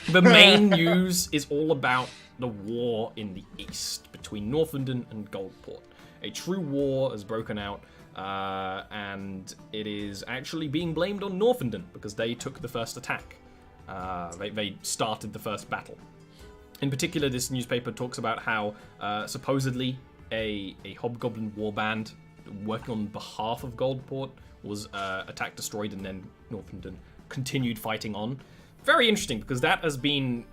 The main news is all about the war in the east between Northumberland and Goldport. A true war has broken out, and it is actually being blamed on Northumberland because they took the first attack. They started the first battle. In particular, this newspaper talks about how supposedly a hobgoblin warband working on behalf of Goldport was attacked, destroyed, and then Northumberland continued fighting on. Very interesting, because that has been...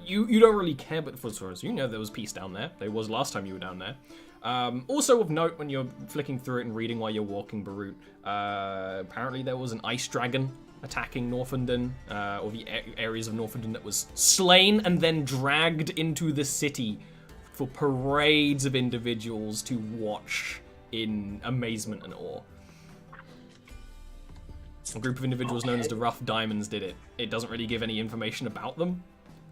You don't really care, but for as far as you know, there was peace down there. There was last time you were down there. Also of note, when you're flicking through it and reading while you're walking Barut, apparently there was an ice dragon attacking Northumberland, or the areas of Northumberland, that was slain and then dragged into the city for parades of individuals to watch in amazement and awe. A group of individuals known as the Rough Diamonds did it. It doesn't really give any information about them.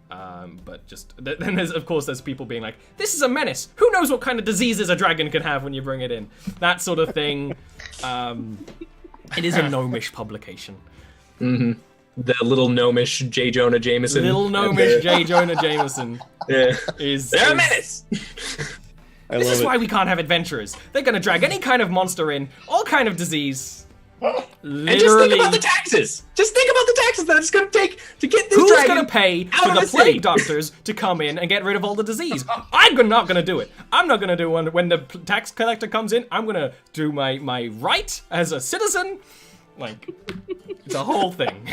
But just then there's people being like, this is a menace. Who knows what kind of diseases a dragon can have when you bring it in? That sort of thing. It is a gnomish publication. Mm-hmm. The little gnomish J. Jonah Jameson. Little gnomish J. Jonah Jameson. Yeah. They're a menace. This is why we can't have adventurers. They're gonna drag any kind of monster in, all kind of disease. Literally. And just think about the taxes. Just think about the taxes that it's going to take to get this dragon. Who's going to pay for the plague doctors to come in and get rid of all the disease? I'm not going to do it. I'm not going to do one when the tax collector comes in. I'm going to do my right as a citizen. Like, it's a whole thing.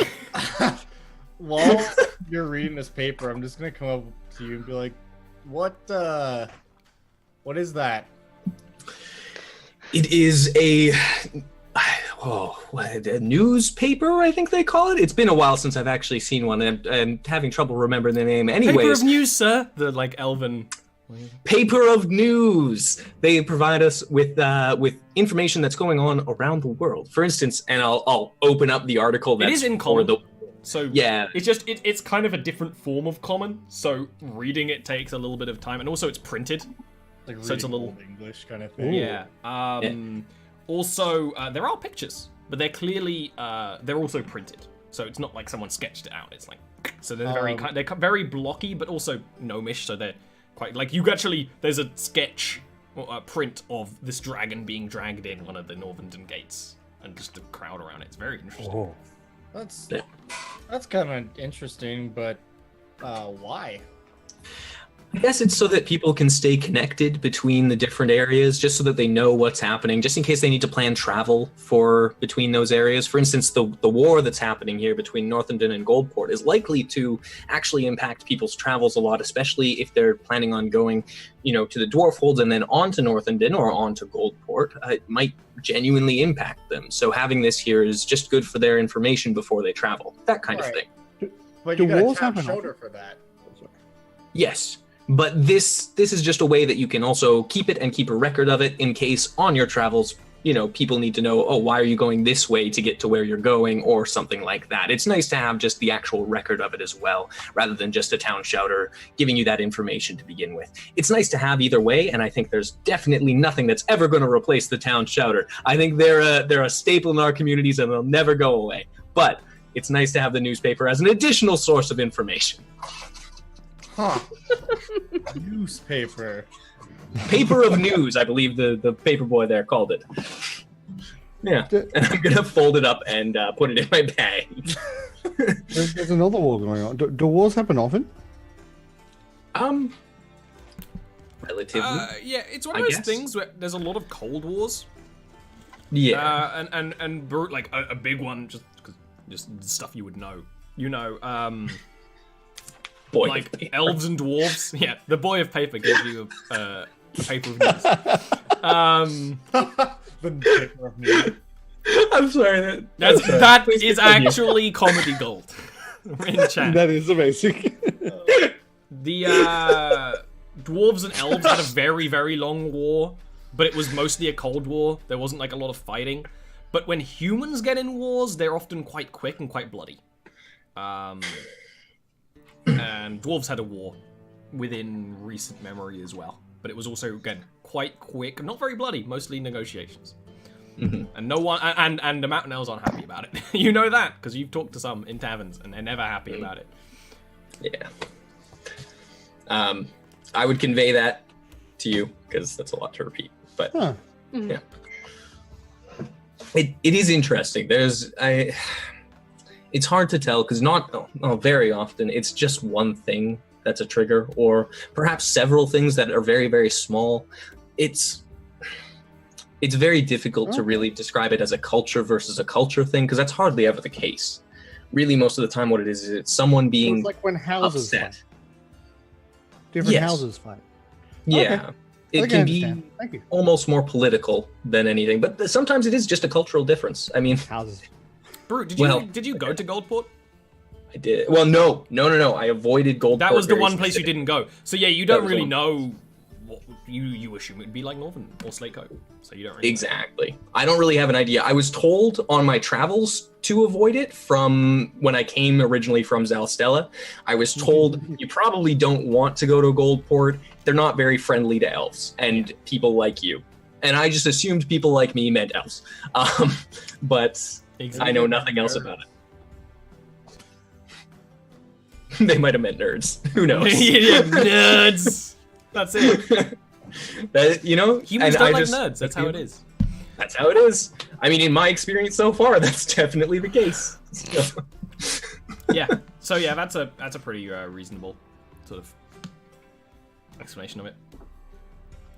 While you're reading this paper, I'm just going to come up to you and be like, what is that? It is a newspaper, I think they call it. It's been a while since I've actually seen one, and I'm having trouble remembering the name. Anyways, paper of news, sir. The elven paper of news. They provide us with information that's going on around the world. For instance, and I'll open up the article. That's it is in common. So yeah, it's kind of a different form of common. So reading it takes a little bit of time, and also it's printed. Like so it's a little English kind of thing. Yeah. Also, there are pictures, but they're clearly they're also printed. So it's not like someone sketched it out. It's like so they're very blocky, but also gnomish. So they're quite like there's a sketch or a print of this dragon being dragged in one of the Northumberland gates, and just a crowd around it. It's very interesting. Oh. That's kind of interesting, but why? I guess it's so that people can stay connected between the different areas, just so that they know what's happening, just in case they need to plan travel between those areas. For instance, the war that's happening here between Northumberland and Goldport is likely to actually impact people's travels a lot, especially if they're planning on going, to the Dwarfholds and then on to Northumberland or on to Goldport. It might genuinely impact them. So having this here is just good for their information before they travel, that kind of thing. But you got a tap shoulder for that. Yes. But this is just a way that you can also keep it and keep a record of it in case on your travels, people need to know, why are you going this way to get to where you're going or something like that. It's nice to have just the actual record of it as well, rather than just a town shouter giving you that information to begin with. It's nice to have either way, and I think there's definitely nothing that's ever going to replace the town shouter. I think they're a staple in our communities and they'll never go away. But it's nice to have the newspaper as an additional source of information. Huh. Newspaper. Paper of news, I believe the paper boy there called it. Yeah, and I'm going to fold it up and put it in my bag. There's another war going on. Do wars happen often? Relatively. Yeah, it's one of those things where there's a lot of Cold Wars. Yeah. And like a big one, just stuff you would know. Boy like elves and dwarves. Yeah, the boy of paper gives you a paper of news. The paper of news. I'm sorry. That is actually comedy gold in chat. That is amazing. The dwarves and elves had a very, very long war. but it was mostly a Cold War. There wasn't like a lot of fighting. But when humans get in wars, they're often quite quick and quite bloody. And dwarves had a war within recent memory as well. But it was also, again, quite quick, not very bloody, mostly negotiations. Mm-hmm. And no one, and the mountain elves aren't happy about it. You know that, because you've talked to some in taverns, and they're never happy about it. Yeah. I would convey that to you, because that's a lot to repeat. But, yeah. It is interesting. It's hard to tell, because very often, it's just one thing that's a trigger, or perhaps several things that are very, very small. It's very difficult to really describe it as a culture versus a culture thing, because that's hardly ever the case. Really, most of the time, what it is it's someone being It's like when houses upset. fight. Different Yes. houses fight. Yeah. Okay. It I can understand. be Thank you. almost more political than anything, but sometimes it is just a cultural difference. I mean, Houses. Brute, did you go to Goldport? I did. Well, no. I avoided Goldport. That was the very one place you specifically. didn't go. So yeah, you That don't was the really one. know what you assume it would be like Northern or Slate Cove. So you don't really Exactly. I don't really have an idea. I was told on my travels to avoid it from when I came originally from Zalstella. I was told you probably don't want to go to Goldport. They're not very friendly to elves and people like you. And I just assumed people like me meant elves. But I know nothing else about it. They might have meant nerds. Who knows? Yeah, nerds. That's it. Humans and don't I like just- nerds. That's how it is. That's how it is. I mean, in my experience so far, that's definitely the case. So- Yeah. So yeah, that's a pretty reasonable sort of explanation of it.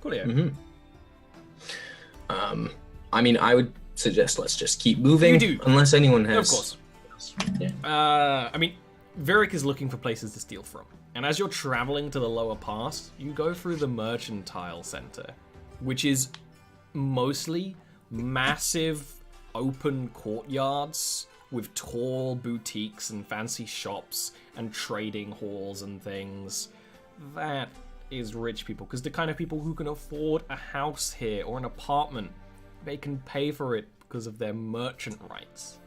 Cool. Yeah. Mhm. I mean, I would suggest let's just keep moving. You do. Unless anyone has. Of course. Yeah. I mean, Virik is looking for places to steal from. And as you're traveling to the lower pass, you go through the Mercantile Center, which is mostly massive open courtyards with tall boutiques and fancy shops and trading halls and things. That is rich people, because the kind of people who can afford a house here or an apartment, they can pay for it because of their merchant rights.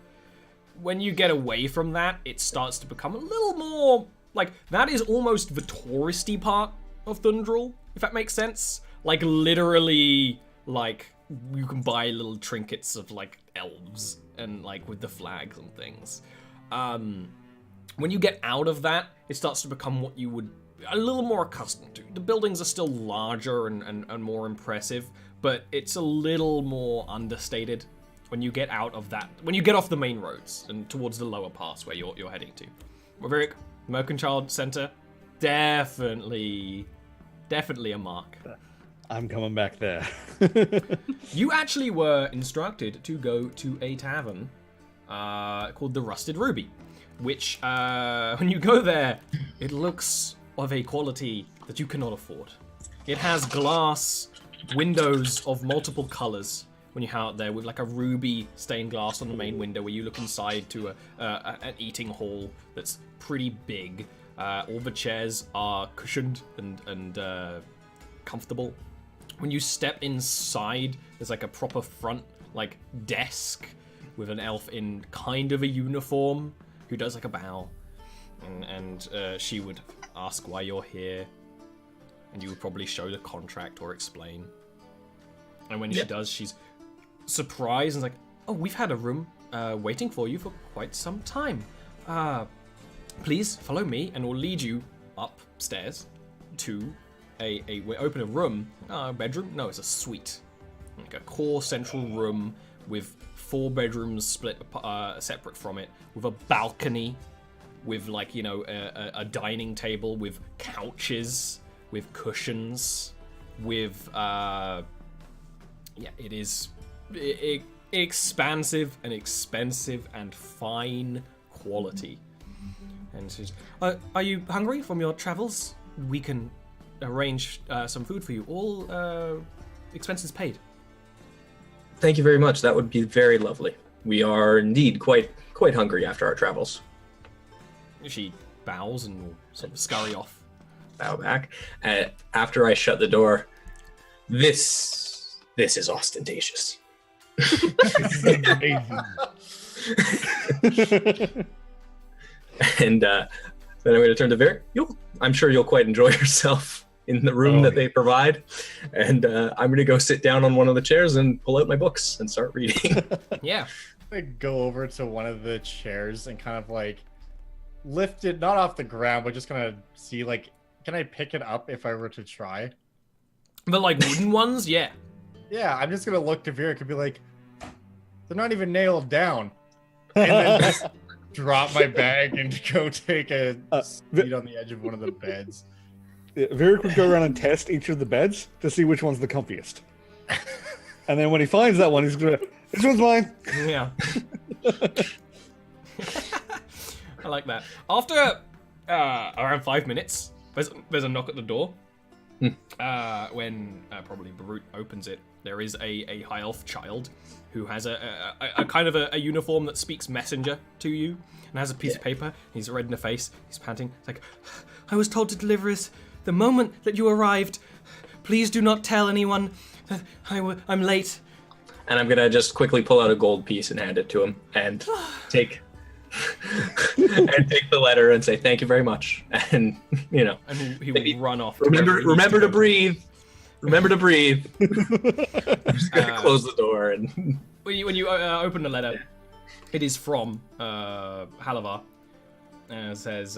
When you get away from that, it starts to become a little more like that is almost the touristy part of Thundrel, if that makes sense. Like literally, like you can buy little trinkets of like elves and like with the flags and things. When you get out of that, it starts to become what you would a little more accustomed to. The buildings are still larger and more impressive, but it's a little more understated. When you get out of that, when you get off the main roads and towards the lower pass where you're heading to. Maverick, Mercantile Center, definitely a mark. I'm coming back there. You actually were instructed to go to a tavern called the Rusted Ruby, which, when you go there, it looks of a quality that you cannot afford. It has glass windows of multiple colors. When you're out there with like a ruby stained glass on the main window where you look inside to an eating hall that's pretty big. All the chairs are cushioned and comfortable. When you step inside, there's like a proper front like desk with an elf in kind of a uniform who does like a bow. And she would ask why you're here. And you would probably show the contract or explain. And when she does, she's surprised and like, oh, we've had a room waiting for you for quite some time. Please follow me and we'll lead you upstairs to we open a room, bedroom? No, it's a suite. Like a core central room with 4 bedrooms split separate from it, with a balcony, with like, a dining table with couches, with cushions, with it is expansive and expensive and fine quality. And she's, are you hungry from your travels? We can arrange some food for you. All expenses paid. Thank you very much. That would be very lovely. We are indeed quite hungry after our travels. She bows and will sort of scurry off. Bow back. After I shut the door, this This is ostentatious. And then I'm going to turn to Varric. I'm sure you'll quite enjoy yourself in the room that they provide. And I'm going to go sit down on one of the chairs and pull out my books and start reading. Yeah. I go over to one of the chairs and kind of like lift it, not off the ground, but just kind of see, like, can I pick it up if I were to try? The like wooden ones, yeah. Yeah, I'm just gonna look to Varric and be like, they're not even nailed down. And then just drop my bag and go take a seat on the edge of one of the beds. Yeah, Varric would go around and test each of the beds to see which one's the comfiest. And then when he finds that one, he's gonna, this one's mine. Yeah. I like that. After around 5 minutes, there's a knock at the door. When probably Barut opens it, there is a high elf child who has a kind of a uniform that speaks messenger to you and has a piece of paper. He's red in the face. He's panting. It's like, I was told to deliver this the moment that you arrived. Please do not tell anyone that I'm late. And I'm going to just quickly pull out a gold piece and hand it to him and take the letter and say thank you very much. And and he will run off. Remember to breathe. Remember to breathe. I'm just gonna close the door. And when you open the letter, it is from Halavar. It says,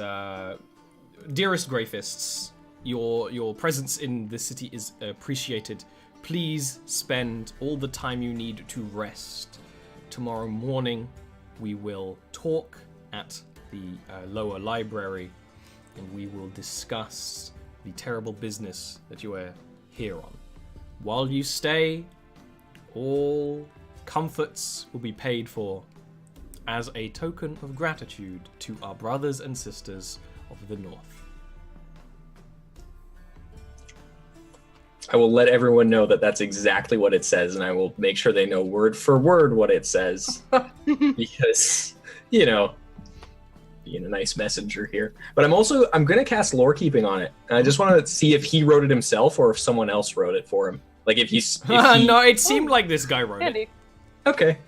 "Dearest Greyfists, your presence in the city is appreciated. Please spend all the time you need to rest. Tomorrow morning, we will talk at the lower library, and we will discuss the terrible business that you are here on. While you stay, all comforts will be paid for as a token of gratitude to our brothers and sisters of the North." I will let everyone know that that's exactly what it says, and I will make sure they know word for word what it says. Because, being a nice messenger here. But I'm going to cast lore keeping on it. And I just want to see if he wrote it himself or if someone else wrote it for him. Like if he... No, it seemed like this guy wrote it. Okay.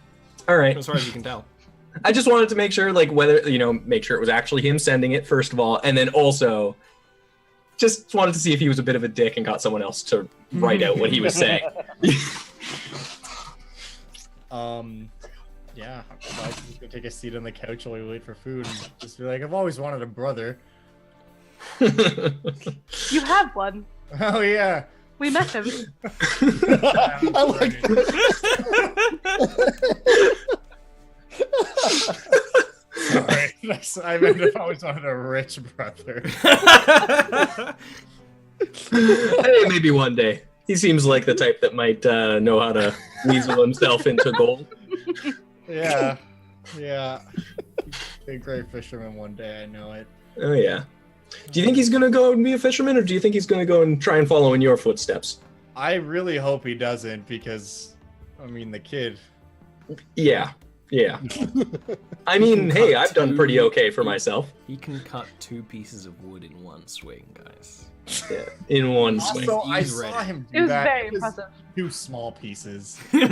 All right. As far as you can tell. I just wanted to make sure, like, whether, make sure it was actually him sending it, first of all, and then also just wanted to see if he was a bit of a dick and got someone else to write out what he was saying. Yeah, so I'm just gonna take a seat on the couch while we wait for food and just be like, I've always wanted a brother. You have one. Oh yeah. We met him. I like Sorry, I meant if I always wanted a rich brother. Hey, maybe one day. He seems like the type that might know how to weasel himself into gold. Yeah. Be a great fisherman one day, I know it. Oh, yeah. Do you think he's going to go and be a fisherman, or do you think he's going to go and try and follow in your footsteps? I really hope he doesn't, because, the kid. Yeah. I mean, hey, I've done pretty okay for myself. He can cut 2 pieces of wood in one swing, guys. Yeah, in one swing. Also, I He's saw ready. him do It was that. very It was impressive. 2 small pieces. It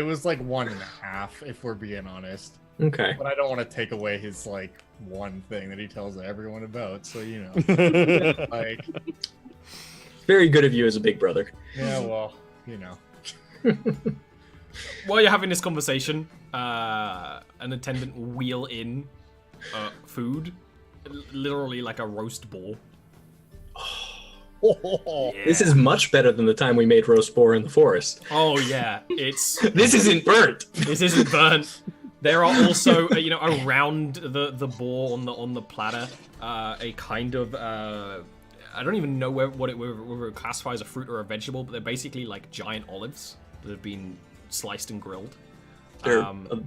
was like 1.5, if we're being honest. Okay. But I don't want to take away his one thing that he tells everyone about. So Very good of you as a big brother. yeah, well, While you're having this conversation, an attendant will wheel in food, literally like a roast boar. Oh, This is much better than the time we made roast boar in the forest. Oh yeah, it's This isn't burnt. this isn't burnt. There are also around the boar on the platter a kind of I don't even know whether it classifies a fruit or a vegetable, but they're basically like giant olives that have been sliced and grilled. They're a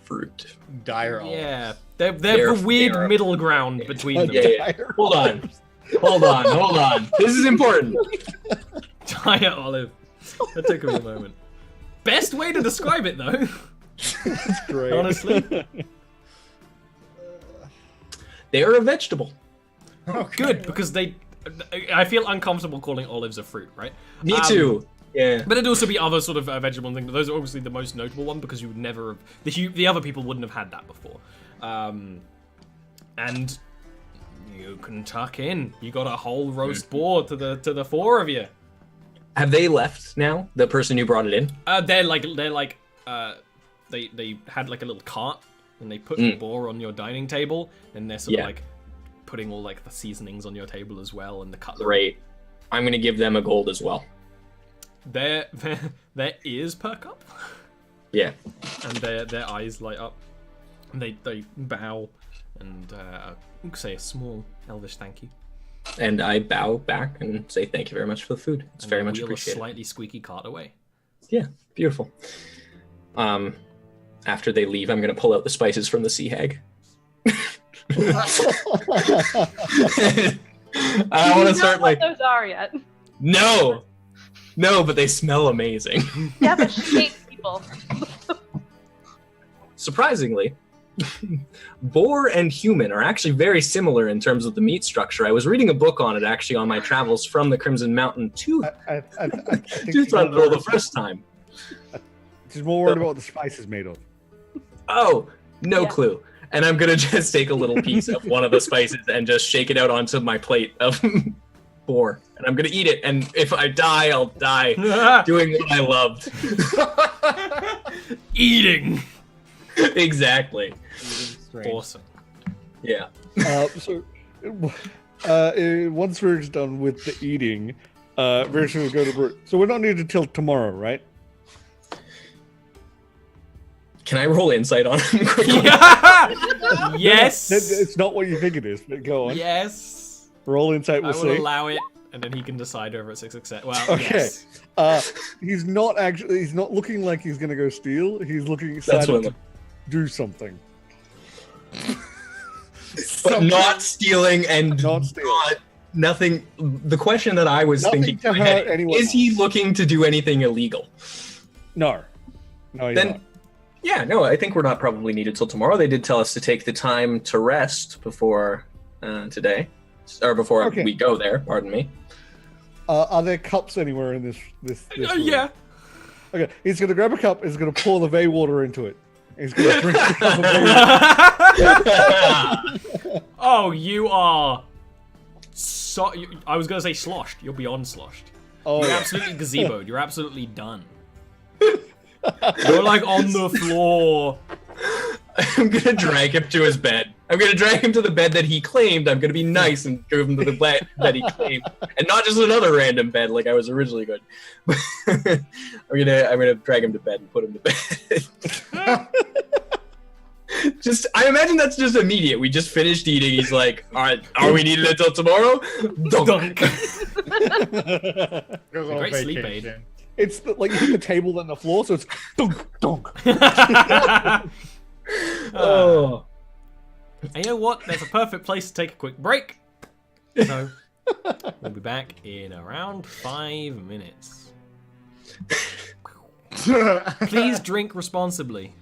fruit. dire. Yeah, they're the weird they're- middle ground between them. Yeah. Hold on. This is important. Giant olive. That took me a moment. Best way to describe it, though. That's great. Honestly. They are a vegetable. Okay. Good, because they I feel uncomfortable calling olives a fruit, right? Me too. Yeah. But it'd also be other sort of vegetable things. Those are obviously the most notable one because you would never have... The other people wouldn't have had that before. And you can tuck in. You got a whole roast boar to the four of you. Have they left now? The person who brought it in? They had like a little cart and they put the boar on your dining table and they're sort of like putting all like the seasonings on your table as well and the cutlery. Great. I'm gonna give them a gold as well. Their ears perk up. Yeah. And their eyes light up. And they bow and say a small elvish thank you. And I bow back and say thank you very much for the food. It's very much appreciated. A slightly squeaky cart away. Yeah, beautiful. After they leave, I'm gonna pull out the spices from the sea hag. I want to start like. What those are yet? No, but they smell amazing. Yeah, but she hates people. Surprisingly, boar and human are actually very similar in terms of the meat structure. I was reading a book on it actually on my travels from the Crimson Mountain to Thunderbolt the first time. She's more worried about what the spice is made of. Oh, no clue. And I'm gonna just take a little piece of one of the spices and just shake it out onto my plate of boar. And I'm gonna eat it. And if I die, I'll die doing what I loved. Eating. Exactly. Awesome. Yeah. Once we're done with the eating, very soon we'll go to brew. So we're not needed till tomorrow, right? Can I roll insight on him quickly? Yes. It's not what you think it is, but go on. Yes. Roll insight, we'll I will see. allow it, and then he can decide over it's a success. Well, Okay. yes. He's not looking like he's gonna go steal. He's looking excited to do something. But not stealing and Not stealing. nothing. The question that I was Nothing thinking to in my head, hurt anyone is he else. looking to do anything illegal? No, he's Then, not. yeah, no, I think we're not probably needed till tomorrow. They did tell us to take the time to rest before today, or before Okay. we go there. Pardon me. Are there cups anywhere in this room? Yeah. Okay, he's gonna grab a cup. He's gonna pour the Vey water into it. He's gonna drink the cup of Vey water. Oh, you are. I was gonna say sloshed. You're beyond sloshed. Oh, You're yeah. absolutely gazeboed. You're absolutely done. You're like on the floor. I'm gonna drag him to his bed. I'm gonna drag him to the bed that he claimed. I'm gonna be nice and give him to the bed that he claimed, and not just another random bed like I was originally going. I'm gonna drag him to bed and put him to bed. I imagine that's just immediate. We just finished eating. He's like, "All right, are we needed until tomorrow?" Dunk. Goes on Great sleep vacation. aid. It's like you hit the table then the floor, so it's dunk dunk. Oh, And you know what? That's a perfect place to take a quick break. So, we'll be back in around 5 minutes. Please drink responsibly.